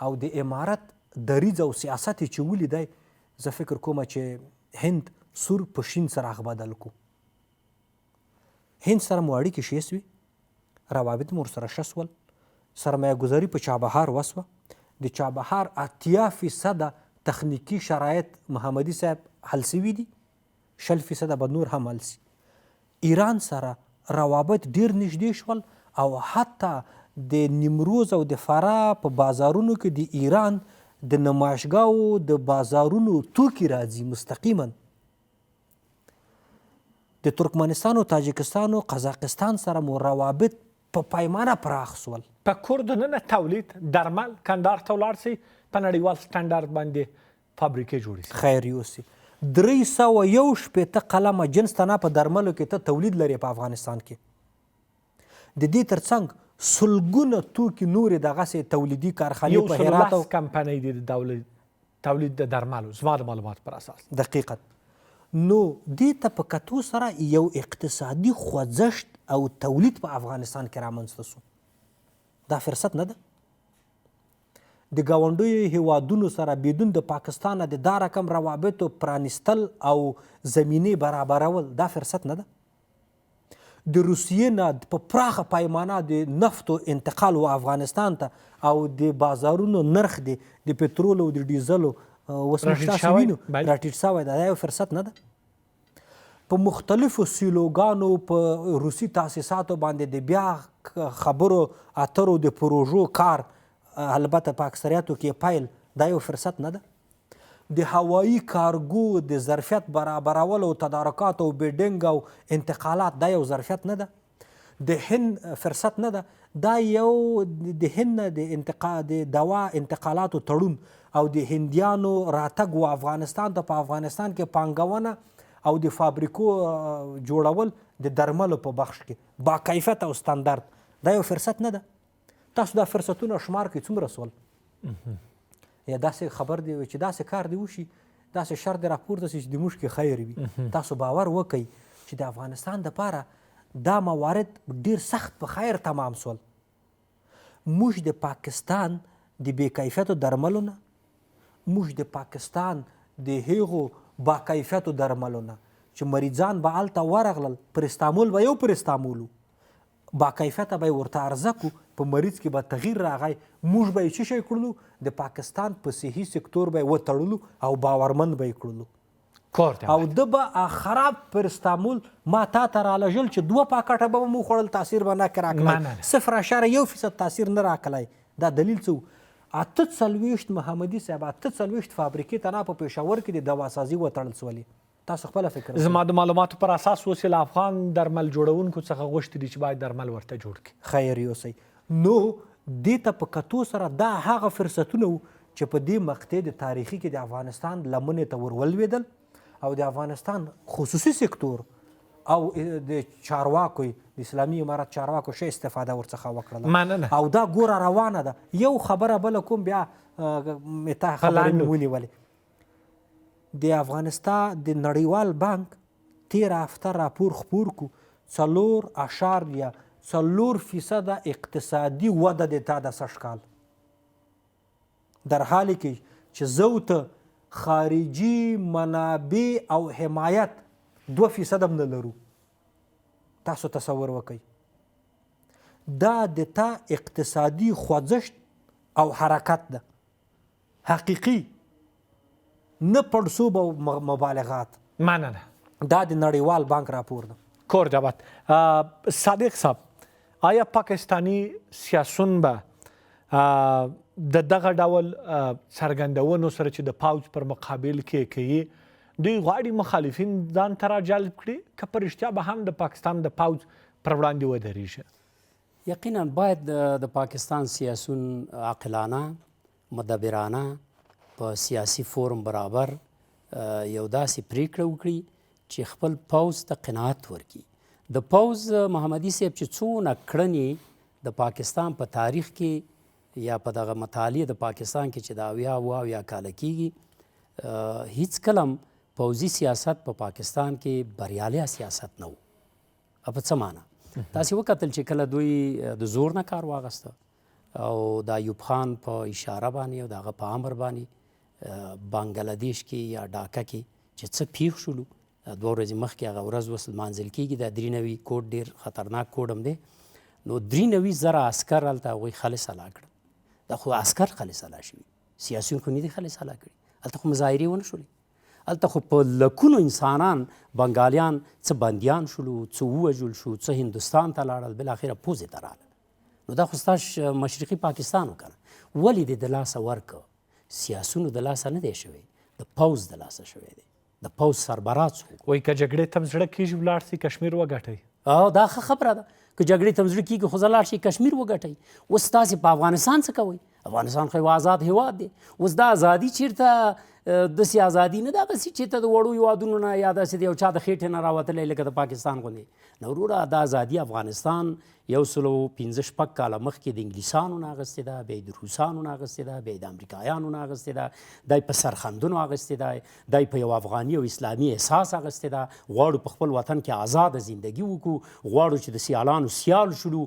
او د امارت دریځ او سیاست یې چې ولیدی، زه فکر کوم چې هند سور په شین څراغ بدل کو. هند سره مو اړیکې ښې سوې، روابط مو ورسره ښه سول، سرمایه ګذاري په چابهار وسوه. د چابهار 80% تخنیکي شرایط محمدي صاحب حل سوي دي، 60% به نور هم حل سي. ایران سره روابط ډیر نږدې شول او حتی د نیمروز او د فراه په بازارونو کې د ایران د نمایشګاهو د بازارونو توکي راځي مستقیما. د ترکمنستان او تاجکستان او قزاقستان سره مو روابط په پیمانه پراخ سول. په کور دننه تولید درمل کندهار ته ولاړ سي، په نړیوال سټنډارډ باندې فابریکې جوړې سي. خیر یوسي 361 قلمه جنس تنه په درملو کې ته تولید لري په افغانستان کې. د دې ترڅنګ سلګونه توکي نورې دغسې تولیدي کارخانې په هرات او 110 کمپنۍ دي د تولید د درملو، زما د معلوماتو پر اساس. دقیقاً. نو دې ته په کتو سره یو اقتصادي خوځښت او تولید په افغانستان کې رامنځته سو. دا فرصت نه ده؟ د ګاونډیو هیوادونو سره بدون د پاکستان د دا رقم روابطو پرانیستل او زمینې برابرول دا فرصت نه ده؟ د روسیې نه په پراخه پیمانه د نفتو انتقال و افغانستان ته او د بازارونو نرخ د پټرول او د ډیزلو اوس موږ تاسو وینو راټیټ شوی ده. دا یو فرصت نه ده؟ په مختلفو سیلوګانو په روسي تاسیساتو باندې د بیا خبرو اترو د پروژو کار البته په اکثریتو کې پیل، دا یو فرصت نه ده؟ د هوایي کارګو د ظرفیت برابرول او تدارکات او بیډینګ او انتقالات دا یو ظرفیت نه ده؟ د هند فرصت نه ده؟ دا یو د هند د دوا انتقالاتو تړون او د هندیانو راتګ و افغانستان ته په افغانستان کې پانګونه او د فابریکو جوړول د درملو په بخش کې با کیفیت او ستاندارد، دا یو فرصت نه ده؟ تاسو دا فرصتونه شمار کړئ څومره سول؟ یا داسې خبر دی چې داسې کار دی وشي، داسې شر دی راپورته سي چې د موږ کې خیر وي. تاسو باور وکئ چې د افغانستان دپاره دا موارد ډیر سخت په خیر تمام سول. موږ د پاکستان د بې کیفیتو درملو نه، موږ د پاکستان د هغو با کیفیتو درملو نه چې مریضان به هلته ورغلل، پرستامول به یو پرستامولو با کیفیته به یې ورته عرضه کړو، په مریض کې به تغییر راغی، موږ به یې څه شی کړلو؟ د پاکستان په صحي سکتور به یې وتړلو او باورمند به یې کړلو او ده به خراب پرستامول ما تا ته رالژل چې 2 پاکټه به مو خوړل، تاثیر به نه راکړی، 0.1% تاثیر نه راکړی. دا دلیل څه و؟ 48 محمدي صاحب 48 فابریکې ته نه په پېښور کې د دواسازي وتړل سولې. تاسو خپله فکر زما د معلوماتو پر اساس اوس له افغان درمل جوړونکو څخه غوښتي دي چې باید درمل ورته جوړ کړي. خیر یوسئ. نو دې ته په کتو سره دا هغه فرصتونه وو چې په دې مقطع د تاریخي کې د افغانستان لمنې ته ولوېدل او د افغانستان خصوصي سکتور او د چارواکو د اسلامي امارت چارواکو ښه استفاده ورڅخه وکړله. او دا ګوره روانه ده. یو خبره بله کوم بیا تا خبرې مې ونیولې. د افغانستان د نړیوال بانک تېره هفته راپور خپور کو 4.4% اقتصادي وده د تا د سږ کال، در حالی کې چې زه ته خارجي منابع او حمایت 2% هم نه لرو. تاسو تصور وکئ. دا د تا اقتصادي خوځښت او حرکت ده حقیقي، نه پړسوب او مبالغات. مننه. دا د نړیوال بانک راپور ده. کور جواد. صادق صاحب، آیا پاکستانی سیاسون به د دغه ډول څرګندونو سره چې د پوځ پر مقابل کې کوي دوی غواړي مخالفین ځان ته راجلب کړي که په رښتیا به هم د پاکستان د پوځ پر وړاندې ودرېږي؟ یقینا باید د پاکستان سیاسون عاقلانه مدبرانه په سیاسي فورم برابر یو داسې پریکړه وکړي چې خپل پوځ ته قناعت ورکړي. د پوځ محمدي صاحب چې څونه کړنې د پاکستان په تاریخ کې یا په دغه مطالعه د پاکستان کې چې د 80 کاله کېږي، هیڅ کله پوځي سیاست په پاکستان کې بریالی سیاست نه و. په څه معنا تاسې وکتل چې کله دوی د زور نه کار واخیسته او د ایوب خان په اشاره باندې او د هغه په امر باندې بنګلادیش کې یا ډاکا کې چې څه پیښ شولو 2 ورځې مخکې هغه ورځ اوس لمانځل کېږي د 93 کوډ ډېر خطرناک کوډ هم دی نو 93,000 عسکر هلته هغوی خلص الا کړه دا خو عسکر خلص الا شوي سیاسیون خو نه دي خلص الا کړي هلته خو مظاهرې ونه شولې هلته خو په لکونو انسانان بنګالیان څه بندیان شولو څه ووژل شو څه هندوستان ته لاړل بالاخره پوزې ته راغله نو دا خو ستاسو مشرقي پاکستان و کنه ولې دې د لاسه ورکه سیاسونو د لاسه نه دی شوی د پوځ د لاسه شوی دی د پوځ سربراز څوک وایي که جګړې ته زړه کېږي ولاړ سي کشمیر وګټئ دا ښه خبره ده که جګړې ته زړه کېږي خو زه لاړ شي کشمیر وګټئ اوس تاسې په افغانستان څه کوئ افغانستان خو یو آزاد هیواد دی اوس دا ازادي چیرته داسې ازادي نه ده هغسې چېرته د وړو هیوادونو نه یا داسې د یو چا د خېټې نه راوتلی لکه د پاکستان غوندې نه وروره دا ازادي افغانستان 115 کاله مخکې د انګلیسانو نه اخیستې ده بیا یې د روسانو نه اخیستې ده بیا یې د امریکایانو نه اخیستې ده دا یې په سرخندونو اخیستې ده دا یې په یو افغاني او اسلامي احساس اخیستې ده غواړو په خپل وطن کې آزاده زندگی وکړو غواړو چې د سیالانو سیال شو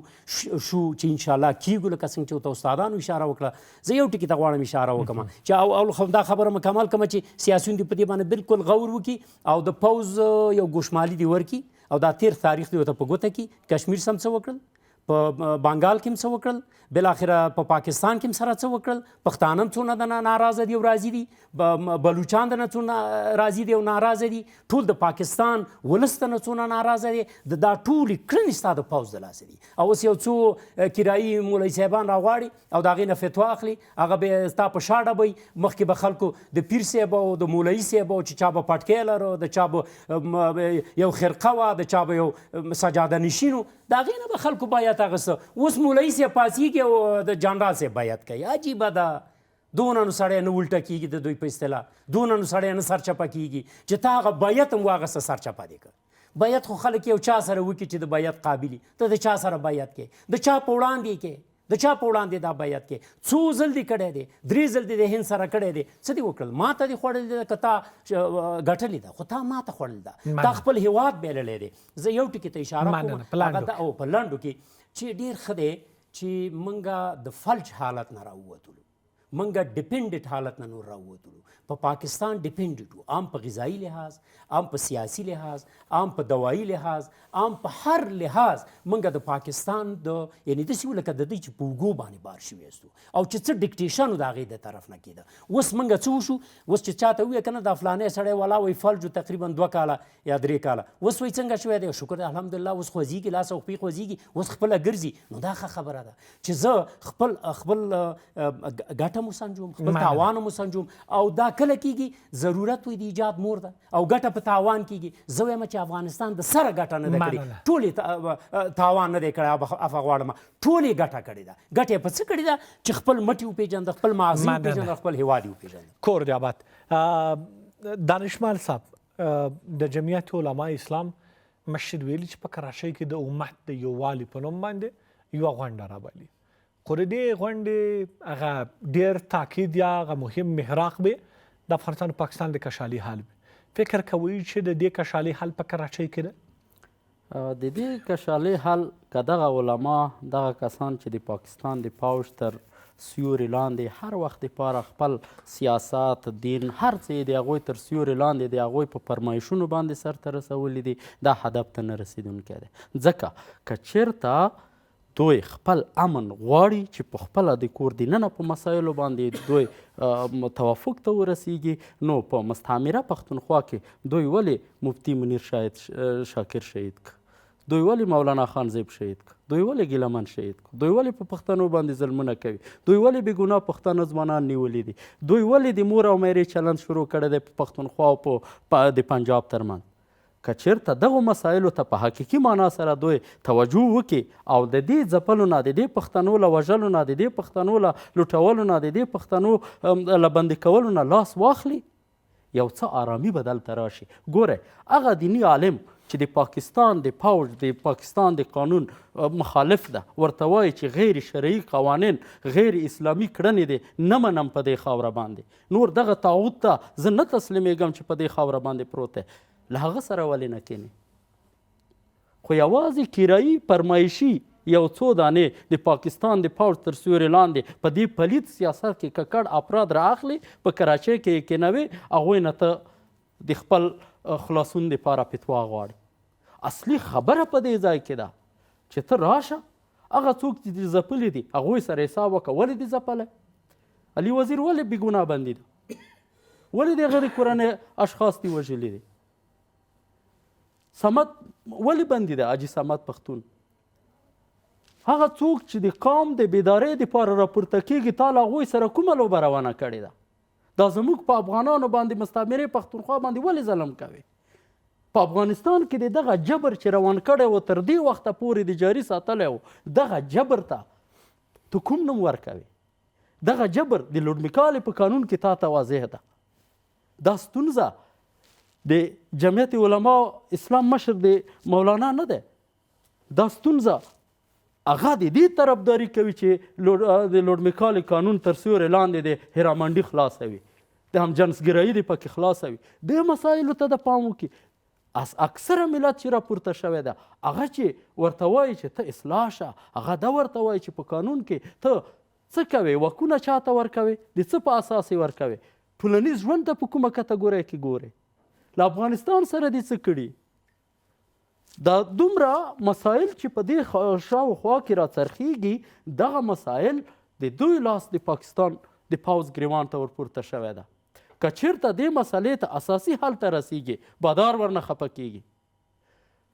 چې انشاءالله کیږو لکه څنګه چې ورته استادانو اشاره وکړه زه یو ټکي ته غواړم اشاره وکړم چې اول دا خبره مکمل کړم چې سیاسیون دې په دې باندې بالکل غور وکړي او د پوځ یو ګوشمالي دې ورکړي او دا تیر تاریخ دې ورته په ګوته کړي کشمیر سم څه وکړل په بنګال کې هم څه وکړل بالاخره په پاکستان کې هم سره څه وکړل پښتانه هم څونه د ناراضه دي او راضي دي بلوچان د نه څونه راضي دي او ناراضه دي ټول د پاکستان ولس ته نه څونه ناراضه دي دا ټولې کړنې ستا د پوځ د لاسه دي او اوس یو څو کرایي مولوي صاحبان راغواړي او د هغې نه فتوا اخلي هغه بیا ستا په شا ډبوي مخکې به خلکو د پیر صاحب او د مولوي صاحب او چې چا به پټکی لرو د چا به یو خرقه وه د چا به یو سجاده نشین و د هغې نه به خلکو بیعت اخیسته اوس مولوي صاحب پاڅېږي او د جنرال صاحب بیعت کوي عجیبه ده دونه نو سړی نه الټه کېږي د دوی په اصطلاح دونه نو سړی نه سرچپه کېږي چې تا هغه بیعت هم واخیسته سرچپه دې کړه بیعت خو خلک یو چا سره وکړي چې د بیعت قابلي ته د چا سره بیعت کې د چا په وړاندې کې د چا په وړاندې دا بیعت کې څو ځل دې کړی دی 3 ځل دې د هند سره کړی دی څه دې وکړل ما ته دې خوړلی ده که تا ګټلې ده خو تا ما ته خوړل ده تا خپل هیواد بایللی دی زه یو ټکي ته اشاره کوم او په لنډو کې چې ډېر ښه دی چې موږ د فلج حالت نه راووتلو موږ ډیپینډنټ حالت نه نور راووتلو په پاکستان ډیپینډنټ وو عام په غذایي لحاظ عام په سیاسي لحاظ عام په دوایي لحاظ عام په هر لحاظ موږ د پاکستان د یعنې داسې وو لکه د دوی چې په اوږو باندې بار شوي یاستو او چې څه ډکټیشن و د هغې د طرف نه کېده اوس موږ څه وشو اوس چې چاته ووایه که نه دا فلانی سړی ولا وایي فلج تقریبا 2 کاله یا 3 کاله اوس وایي څنګه شوی دی شکر دی الحمدلله اوس خوځېږي لاس او پښې خوځېږي اوس خپله ګرځي نو دا ښه خبره ده چې زه خپل ګټه مو سنجوم خپل تاوان مو سنجوم او دا کله کېږي ضرورت وي د ایجاد مور ده او ګټه په تاوان کېږي زه وایم چې افغانستان د سره ګټه نه ده کړې ټولې تاوان نه دی کړی عفه غواړم ټولې ګټه کړې ده ګټه یې په څه کړې ده چې خپل مټې وپېژنده خپل ماضي وپېژنده خپل هیواد یې وپېژنده کور دې آباد دانشمل صاحب د جمعیت علماء اسلام مشر ویلي چې په کراچۍ کې د امت د یووالي په نوم باندې یوه غونډه رابلي خو د دې غونډې هغه ډېر تاکید یا هغه مهم محراق به د افغانستان او پاکستان د کشالي حل فکر کوي چې د دې کشالي حل په کراچۍ کې ده د دې کشالي حل که دغه علما دغه کسان چې د پاکستان د پوځ تر سیوري لاندې هر وخت دپاره خپل سیاست دین هر څه یې د هغوی تر سیوري لاندې د هغوی په فرمایشونو باندې سرته رسولی دي دا هدف ته نه رسېدونکی دی ځکه که چېرته دوی خپل امن غواړي چې په خپله د کور دننه په مسایلو باندې دوی توافق ته ورسیږي نو په مستعمره پښتونخوا کې دوی ولې مفتي منیر شاکر شهید که دوی ولې مولانا خان زیب شهید که دوی ولې ګیلمن شهید که دوی ولې په پښتنو باندې ظلمونه کوي دوی ولې بې ګناه پښتانه ځوانان نیولي دي دوی ولې د مور او میرې چلند شروع کړی دی په پښتونخوا او د پنجاب ترمنځ که چېرته دغو مسایلو ته په حقیقي معنا سره دوی توجه وکړي او د دې ځپلو نه د دې پښتنو له وژلو نه د دې پښتنو له لوټولو نه د دې پښتنو له بندي کولو نه لاس واخلي یو څه آرامي به دلته راشي ګوره هغه دیني عالم چې د پاکستان د پوځ د پاکستان د قانون مخالف ده ورته وایي چې غیر شرعي قوانین غیر اسلامي کړنې دي نه منم په دې خاوره باندې نور دغه طاغوت ته زه نه تسلیمېږم چې په دې خاوره باندې پروت دی له هغه سره ولې نه کینې خو یوازې کرایي فرمایشي یو څو دانې د پاکستان د پوځ تر سیوري لاندې په دې پلید سیاست کې ککړ افراد رااخلي په کراچۍ کې یې کېنوي هغوی نه ته د خپل خلاصون دپاره فتوا غواړي. اصلي خبره په دې ځای کې ده چې ته راشه هغه څوک چې دې ځپلي دي هغوی سره حساب وکړه. ولې دې ځپلی؟ علي وزیر ولې بې ګناه بندي ده؟ ولې د هغې کورنۍ اشخاص دي وژلي دي؟ صمد ولې بندي ده؟ حاجي صمد پښتون هغه څوک چې د قوم د بیدارۍ دپاره راپورته کېږي تا له هغوی سره کومه لوبه روانه کړې ده؟ دا زموږ په افغانانو باندې مستعمرې پښتونخوا باندې ولې ظلم کوي؟ په افغانستان کې د دغه جبر چې روان کړی و تر دې وخته پورې د جاري ساتلی و دغه جبر ته تو کوم نوم ورکوي؟ دغه جبر د لوډمیکالې په قانون کې تا ته واضح ده. دا ستونزه د جمعیت علما اسلام مشر د مولانا نه ده. دا ستونزه هغه د دې طرفداري کوي چې د لوډمیکالې قانون تر سیوري لاندې د هیرامنډي خلاصوي، د هم جنسګرایي د پکې خلاصوي. دې مسایلو ته د پام وکړي. اکثره ملت چې راپورته شوی ده هغه چې ورته وایي چې ته اصلاح شه، هغه دا ورته وایي چې په قانون کې ته څه کوې، واکونه چاته ورکوې، د څه په اساس یې ورکوې، ټولنیز ژوند ته په کومه کټګورۍ کې ګورې، له افغانستان سره دې څه کړي. دا دومره مسایل چې په دې شاوخوا کې راڅرخیږي دغه مسایل د دوی لاس د پاکستان د پوځ ګریوان ته ورپورته شوی ده. که چېرته دې مسلې ته اساسي حل ته رسیږي بادار ورنه خفه کېږي.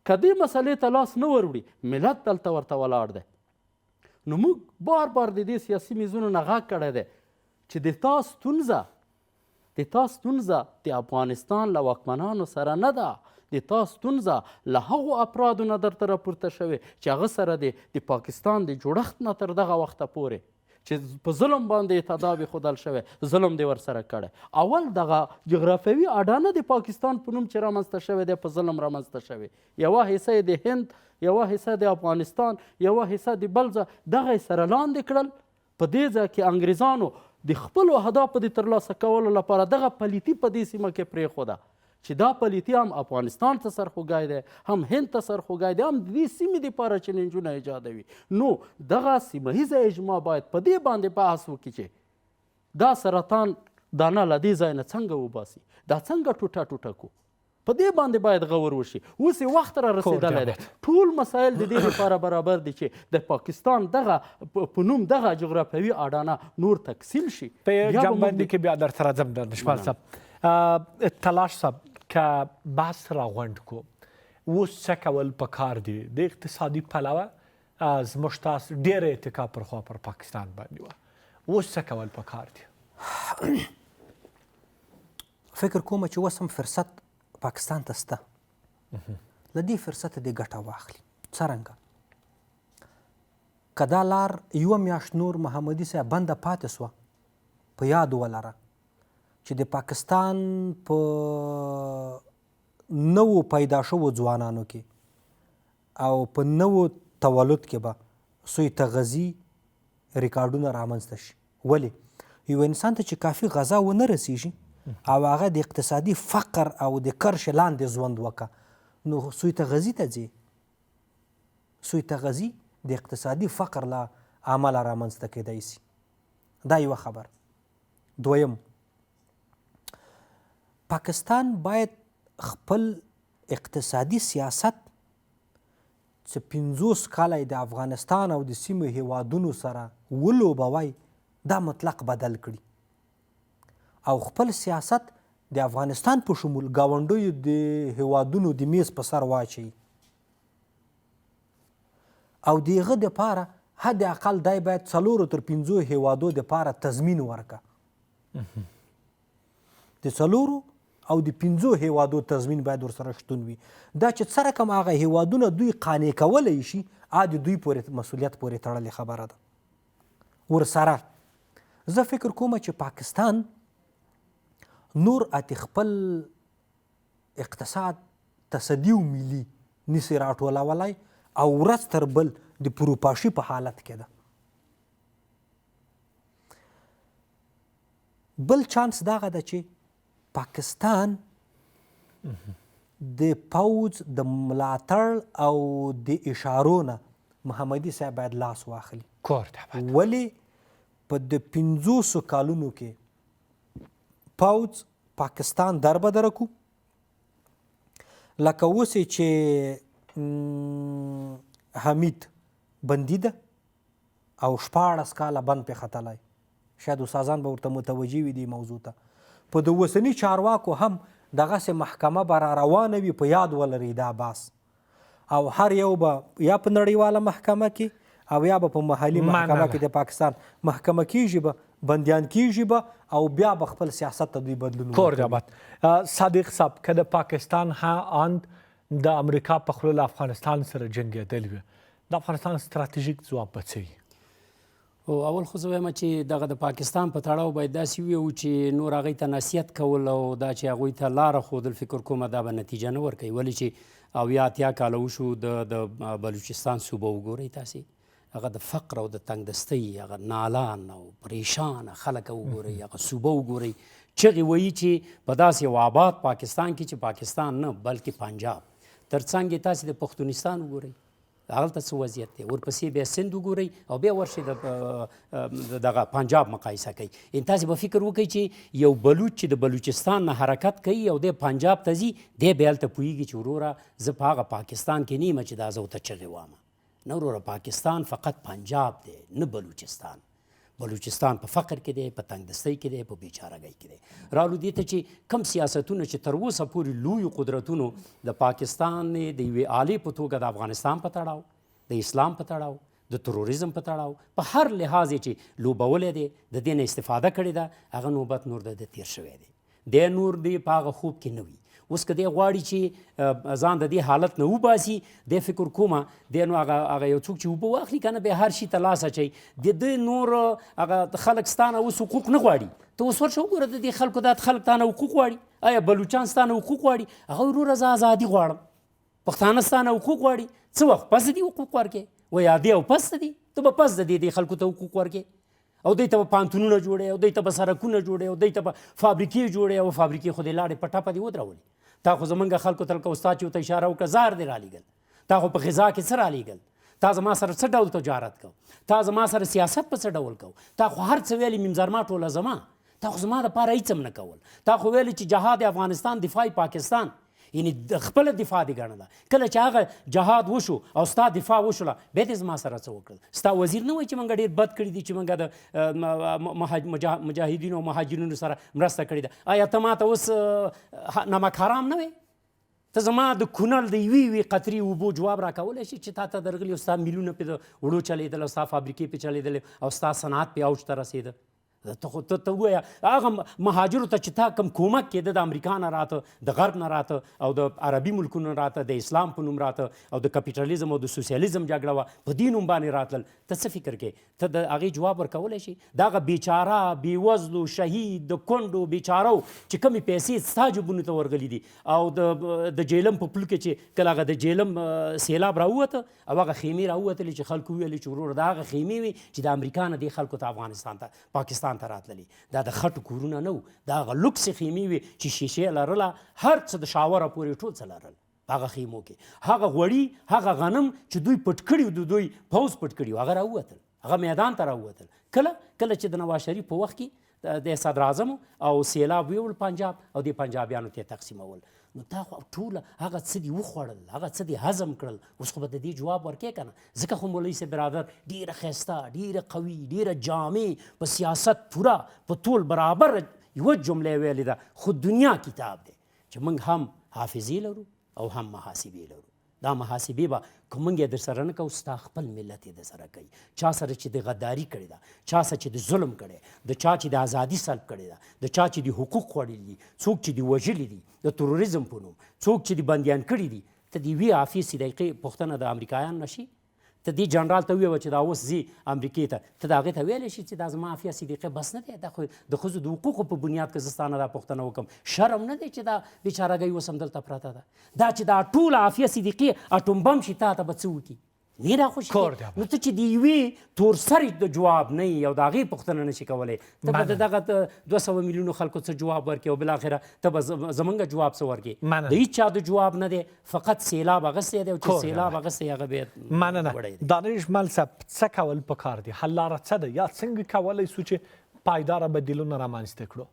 که دې مسلې ته لاس نه وروړي ملت دلته ورته ولاړ دی. نو موږ بار بار د دې سیاسي میزونو نه غږ کړی دی چې د تا ستونزه د افغانستان له واکمنانو سره نه ده، د تا ستونزه له هغو افرادو نه درته راپورته شوې چې هغه سره د پاکستان د جوړښت نه تر دغه وخته پورې چې په ظلم باندې اعتداب ښودل شوی ظلم دی ورسره کړی. اول دغه جغرافیوي اډانه د پاکستان په نوم چې رامنځته شوی دی په ظلم رامنځته شوی، یوه حصه یې د هند، یوه حصه د افغانستان، یوه حصه د بل ځای، دغه یې سره لاندې کړل. په دې ځای کې انګریزانو د خپلو اهدافو د ترلاسه کولو لپاره دغه پلیتي په دې سیمه کې پرېښوده چې دا پلیتي هم افغانستان ته سرخوږی دی، هم هند ته سرخوږی دی، هم د دې سیمې دپاره چیلنجونه ایجادوي. نو دغه سیمه ییزه اجماع باید په دې باندې بحث وکړي چې دا سرطان دانه له دې ځای نه څنګه وباسي، دا څنګه ټوټه ټوټه کړو، په دې باندې باید غور وشي. اوس یې وخت را رسېدلی دی، ټول مسایل د دې لپاره برابر دي چې د پاکستان دغه په نوم دغه جغرافیوي اډانه نور تکثیل شي. په جنبندي کې بیا درته راځم دانشمل صاحب. تلاش صاحب که بحث راغونډ کو اوس څه کول پکار دي د اقتصادي پلوه؟ زموږ تاسو ډېره اتکا پر خوا پر پاکستان باندې وه، اوس څه کول پکار دي؟ فکر کوم چې اوس هم فرصت پاکستان ته شته، له دې فرصته دې ګټه واخلي. څرنګه؟ که دا لار یوه میاشت نور محمدي صاحب بنده پاتې سوه، په یاد ولره چې د پاکستان په نوو پیدا شوو ځوانانو کې او په نوو تولد کې به سوی تغذي ریکارډونه رامنځته شي. ولې؟ یو انسان ته چې کافي غذا ونه رسیږي او هغه د اقتصادي فقر او د کرش لاندې ژوند وکړه نو سوی تغذي ته ځي. سوی تغذي د اقتصادي فقر له عمله رامنځته کیدی سي. دا یوه خبر. دویم، پاکستان باید خپل اقتصادي سیاست چې 50 کاله د افغانستان او د سیمې هیوادونو سره ولوبوي دا مطلق بدل کړي او خپل سیاست د افغانستان په شمول ګاونډیو د هیوادونو د میز په سر واچوي او د هغه دپاره حد اقل دی باید 4 تر 5 هیوادو دپاره تضمین ورکړه. د 4 او د 5 هیوادو تضمین باید ورسره شتون وي. دا چې څه رقم هغه هیوادونه دوی قانع کولی شي د دوی پورې مسؤلیت پورې تړلې خبره ده. ورسره زه فکر کوم چې پاکستان نور اتې خپل اقتصاد تصدي و ملي نسي راټولولی او ورځ تر بل د پروپاشي په حالت کې ده. بل چانس دغه ده چې پاکستان د پوځ د ملاتړ او د اشارو نه محمدي صاحب باید لاس واخلي. ولې په د 50 کالونو کې پوځ پاکستان دربدره کو، لکه اوس چې حمید بندي ده او 14 کاله بند پې ختلی، شاید استادان به ورته متوجه وي دې موضوع ته. په د اوسني چارواکو هم دغسې محکمه به را روانه وي، په یاد ولرئ دا باس، او هر یو به یا په نړیواله محکمه کې او یا به په محلي محکمه کې د پاکستان محکمه کېږي، به بندیان کېږي به، او بیا به خپل سیاست ته دوی بدلون ورکوي. صادق صاحب، که د پاکستان اند د امریکا په خوله له افغانستان سره جنګېدل وي، د افغانستان ستراتیژیک ځواب به څه وي؟ اول خو زه وایم چې دغه د پاکستان په تړاو باید داسې وویو چې نور هغوی ته نصیحت کول او دا چې هغوی ته لاره ښودل فکر کومه دا به نتیجه نه ورکوي. ولې چې 80 کاله وشو د بلوچستان صوبه وګورئ تاسې، هغه د فقر او د تنګدستۍ هغه نالان او پریشانه خلک وګورئ، هغه صوبه وګورئ، چغې وایي چې په داسې یو آباد پاکستان کې چې پاکستان نه بلکې پنجاب، تر څنګ یې تاسې د پښتونستان وګورئ هغلته څه وضعیت دی، ورپسې بیا سند وګورئ او بیا ورشئ د دغه پنجاب مقایسه کوي. تاسې به فکر وکړئ چې یو بلوچ چې د بلوچستان نه حرکت کوي او دی پنجاب ته ځي، دی بیا هلته پوهېږي چې وروره زه په هغه پاکستان کې نه یم چې دا زه ورته چغې وامه. نه وروره، پاکستان فقط پنجاب دی، نه بلوچستان. بلوچستان په فقر کې دی، په تنګدستۍ کې دی، په بیچارهګۍ کې دی. رالو دې ته چې کم سیاستونه چې تر اوسه پورې لویو قدرتونو د پاکستان د یوې آلې په توګه د افغانستان په تړاو، د اسلام په تړاو، د تروریزم په تړاو، په هر لحاظ چې لوبولی دی، د دې نه استفاده کړې ده، هغه نوبت نور د تیر شوی دی. دی نور دی په هغه خوب کې نه وي. اوس که دی غواړي چې ځان د دې حالت نه وباسي، دی فکر کومه دی نو هغه یو څوک چې اوبه واخلي که نه، بیا هر شي ته لاس اچوي. د ده نور هغه خلک ستا نه اوس حقوق نه غواړي. ته اوس ورشه وګوره د دې خلکو دا خلک تا نه حقوق غواړي. آیا بلوچان ستا نه حقوق غواړي؟ هغه وروره زه ازادي غواړم. پښتانه ستا نه حقوق غواړي، څه وخت پس دې حقوق ورکړې؟ وایي عادي او پس دي، ته به پس د دې خلکو ته حقوق ورکړې، او دوی ته به پانتونونه جوړې، او دوی ته به سړکونه جوړې، او دوی ته به فابریکې جوړې، او فابریکې خو دې لاړې په ټپه دې ودرولې. تا خو زمونږ خلکو ته لکه استاد چې ورته اشاره وکړه، زار دې رالیږل، تا خو په غذا کې څه رالیږل، تا زما سره څه ډول تجارت کو، تا زما سره سیاست په څه ډول کو، تا خو هر څه ویلې ممزرما ټوله زما، تا خو زما دپاره هېڅ هم نه کول، تا خو ویلې چې جهاد افغانستان دفاع پاکستان، یعنی د خپله دفاع دې ګڼله. کله چې هغه جهاد وشو او ستا دفاع وشوله، بیا دې زما سره څه وکړل؟ ستا وزیر نه وایي چې موږ ډېر بد کړي دي چې موږ د مجاهدینو او مهاجرینو سره مرسته کړې ده. آیا ته ماته اوس نمک حرام نه وې؟ ته زما د کونړ د یوې قطرې اوبو جواب راکولی شي چې تا ته درغلي او ستا میلونه پې د وړو چلېدل او ستا فابریکې پې چلېدلې او ستا صنعت پې اوج ته رسېده؟ ته ووایه هغه مهاجرو ته چې تا کوم کومک کېده د امریکا نه راته، د غرب نه راته، او د عربي ملکونو راته، د اسلام په نوم راته، او د کپیټالیزم او د سوسیالیزم جګړه وه، په دې نوم باندې راتلل، ته څه فکر کوې؟ ته د هغې جواب ورکولی شي؟ د هغه بیچاره، بېوزلو، شهید، د کونډو بیچارو چې کومې پیسې ستا جیبونو ته ورغلي دي، او د جیلم په پل کې چې کله هغه د جیلم سیلاب راووته او هغه خیمې راووتلې چې خلکو ویلې چې وروره دا هغه خیمې وي چې د امریکا نه دې خلکو ته افغانستان ته پاکستان ته راتللي. دا د خټو کورونه نه وو، دا هغه لوکسې خیمې وې چې شیشې لرله، هر څه د شاوره پورې ټول څه لرل په هغه خیمو کې. هغه غوړي، هغه غنم چې دوی پټ کړي وو، دوی پوځ پټ کړي وو، هغه راووتل، هغه میدان ته راووتل. کله چې د نواز شریف په وخت کې د صدر اعظم او سیلاب ویوړ پنجاب او د پنجابیانو ته تقسیمول، نو تا خو ټوله هغه څه دي وخوړل، هغه څه دي هضم کړل. اوس خو به د دې جواب ورکې که نه؟ ځکه خو مولوي صاحب برادر ډېره ښایسته، ډېره قوي، ډېره جامع، په سیاست پوره په ټول برابر یوه جمله ویلې ده، خو دنیا کتاب دی چې موږ هم حافظې لرو او هم محاسبې لرو. دا محاسبې به که موږ یې در سره نه کوو، ستا خپل ملت یې در سره کوي. چا سره چې د غداري کړې ده، چا سره چې د ظلم کړی، د چا چې د ازادي سلب کړې ده، د چا چې د حقوق خوړلي دي، څوک چې د وژلي دي د تروریزم په نوم، څوک چې د بندیان کړي دي، ته د یوې عافیې صدیقې پوښتنه د امریکایانو نه شي؟ ته دې جنرال ته وویه چې دا اوس ځي امریکې ته، ته د هغې ته ویلی شي چې دا زما عافیه صدیقې بس نه دی، دا خو د ښځو د حقوقو په بنیاد که زه ستا نه دا پوښتنه وکړم، شرم نه دی چې دا بیچارهګۍ اوس هم دلته پرته ده؟ دا چې دا ټوله عافیه صدیقې اټوم بم شي، تا ته به څه وکړي؟ نه راخوشي کور دی نو ته چې د یوې تور سرې د جواب نه یې او د هغې پوښتنه نه شي کولی ته به د دغه 200 میلیونو خلکو څه جواب ورکړې او بالاخره ته به زمونږ جواب څه ورکړې د هېڅ چا د جواب نه دی فقط سیلاب اغستی دی او چې سیلاب اغستی هغه بیا مننه دانش مل صاحب څه کول پکار دي حل لاره څه ده یا څنګه کولی سو چې پایداره بدیلونه رامنځته کړو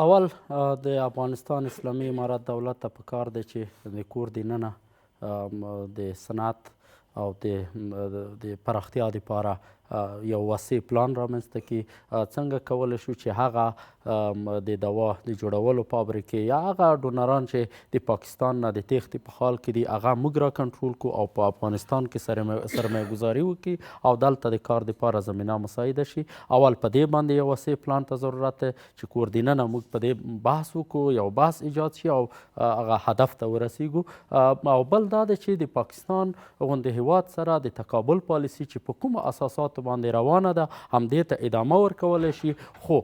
اول د افغانستان اسلامي امارت دولت ته پکار دی چې د کور دننه د صنعت او د پراختیا دپاره یو وسیع پلان رامنځته کړي څنګه کولی شو چې هغه د دوا د جوړولو فابریکې یا هغه ډونران چې د پاکستان نه د تیښتې په حال کې دي هغه موږ را کنټرول کړو او په افغانستان کې سرمایه ګذاري وکړي او دلته د کار دپاره زمینه مساعده شي اول په دې باندې یو وسیع پلان ته ضرورت دی چې کور دننه موږ په دې بحث وکړو یو بحث ایجاد شي او هغه هدف ته ورسیږو او بل دا دی چې د پاکستان غوندې هیواد سره د تقابل پالیسي چې په کومو اساساتو باندې روانه ده همدې ته ادامه ورکولی شي خو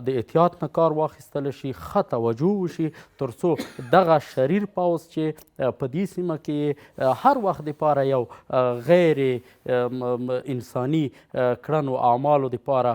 د احتیاط نه کار واخیستلی شي ښه توجه وشي تر څو دغه شریر پوځ چې په دې سیمه کې هر وخت دپاره یو غیر انساني کړنو اعمالو دپاره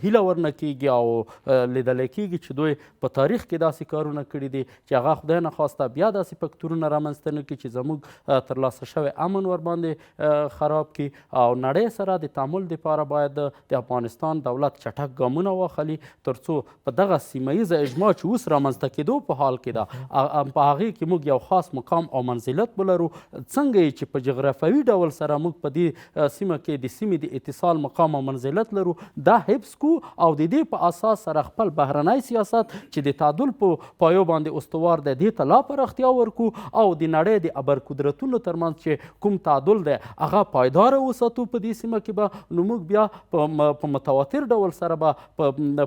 هیله ورنه کیږي او لیدلی کیږي چې دوی په تاریخ کې داسې کارونه کړي دي چې هغه خدای نخواسته بیا داسې فکتورونه رامنځته نه کړي چې زموږ ترلاسه شوی امن ورباندې خراب کړي او نړۍ سره د تعامل دپاره باید د افغانستان دولت چټک ګامونه واخلي تر څو په دغه سیمه ییزه اجماع چې اوس رامنځته کېدو په حال کې ده په هغې کې موږ یو خاص مقام او منزلت ولرو څنګه یې چې په جغرافیوي ډول سره موږ په دې سیمه کې د سیمې د اتصال مقام او منزلت لرو دا حفظ کو او د دې په اساس سره خپل بهرنی سیاست چې د تعادل په پایو باندې استوار دی دې ته لا پراختیا ورکو او د نړۍ د ابرقدرتونو ترمنځ چې کوم تعادل دی هغه پایداره وساتو په دې سیمه کې به نو موږ بیا په متواتر ډول سره به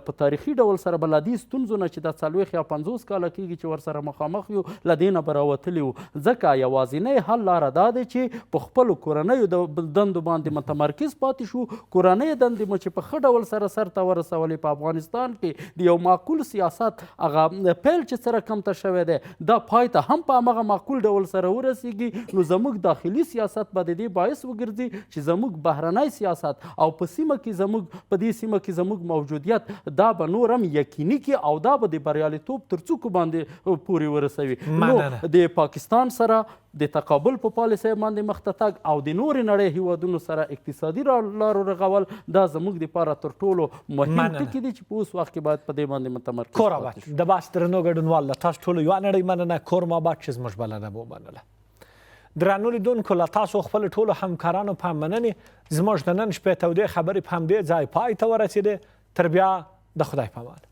په تاریخي ډول سره به له دې ستونزو نه چې دا 40 یا 50 کاله کېږي چې ورسره مخامخ یو له دې نه به راوتلي وو ځکه یوازینی حل لاره دا دی چې په خپلو کورنیو دندو باندې متمرکز پاتې شو کورنۍ دندې مو چې په ښه ډول سره سرته ورسولې په افغانستان کې د یو معقول سیاست هغه پیل چې سره کمته شوی دی دا پای ته هم په همغه معقول ډول سره ورسیږي نو زموږ داخلي سیاست به د دې باعث وګرځي چې زموږ بهرنی سیاست او په سیمه کې زموږ په دې سیمه کې زموږ موجودیت دا به نور هم یقیني کړي او دا به د بریالیتوب تر څوکو باندې پورې ورسوي نو د پاکستان سره د تقابل په پالیسۍ باندې مخته تګ او د نورې نړۍ هیوادونو سره اقتصادي لارو رغول دا زموږ دپاره تر ټولو مهم ټکي دي چې په اوس وخت کې باید په دې باندې متمرکز کور آباد د بحث درنو ګډونوال له تاسو ټولو یوه نړۍ مننه کور مو آباد چې زموږ بلنه مو منله درنو لیدونکو له تاسو خپل ټولو همکارانو په مننې زموږ د نن شپې تودې خبرې په همدې ځای پای ته ورسېدې تر بیا د خدای په امان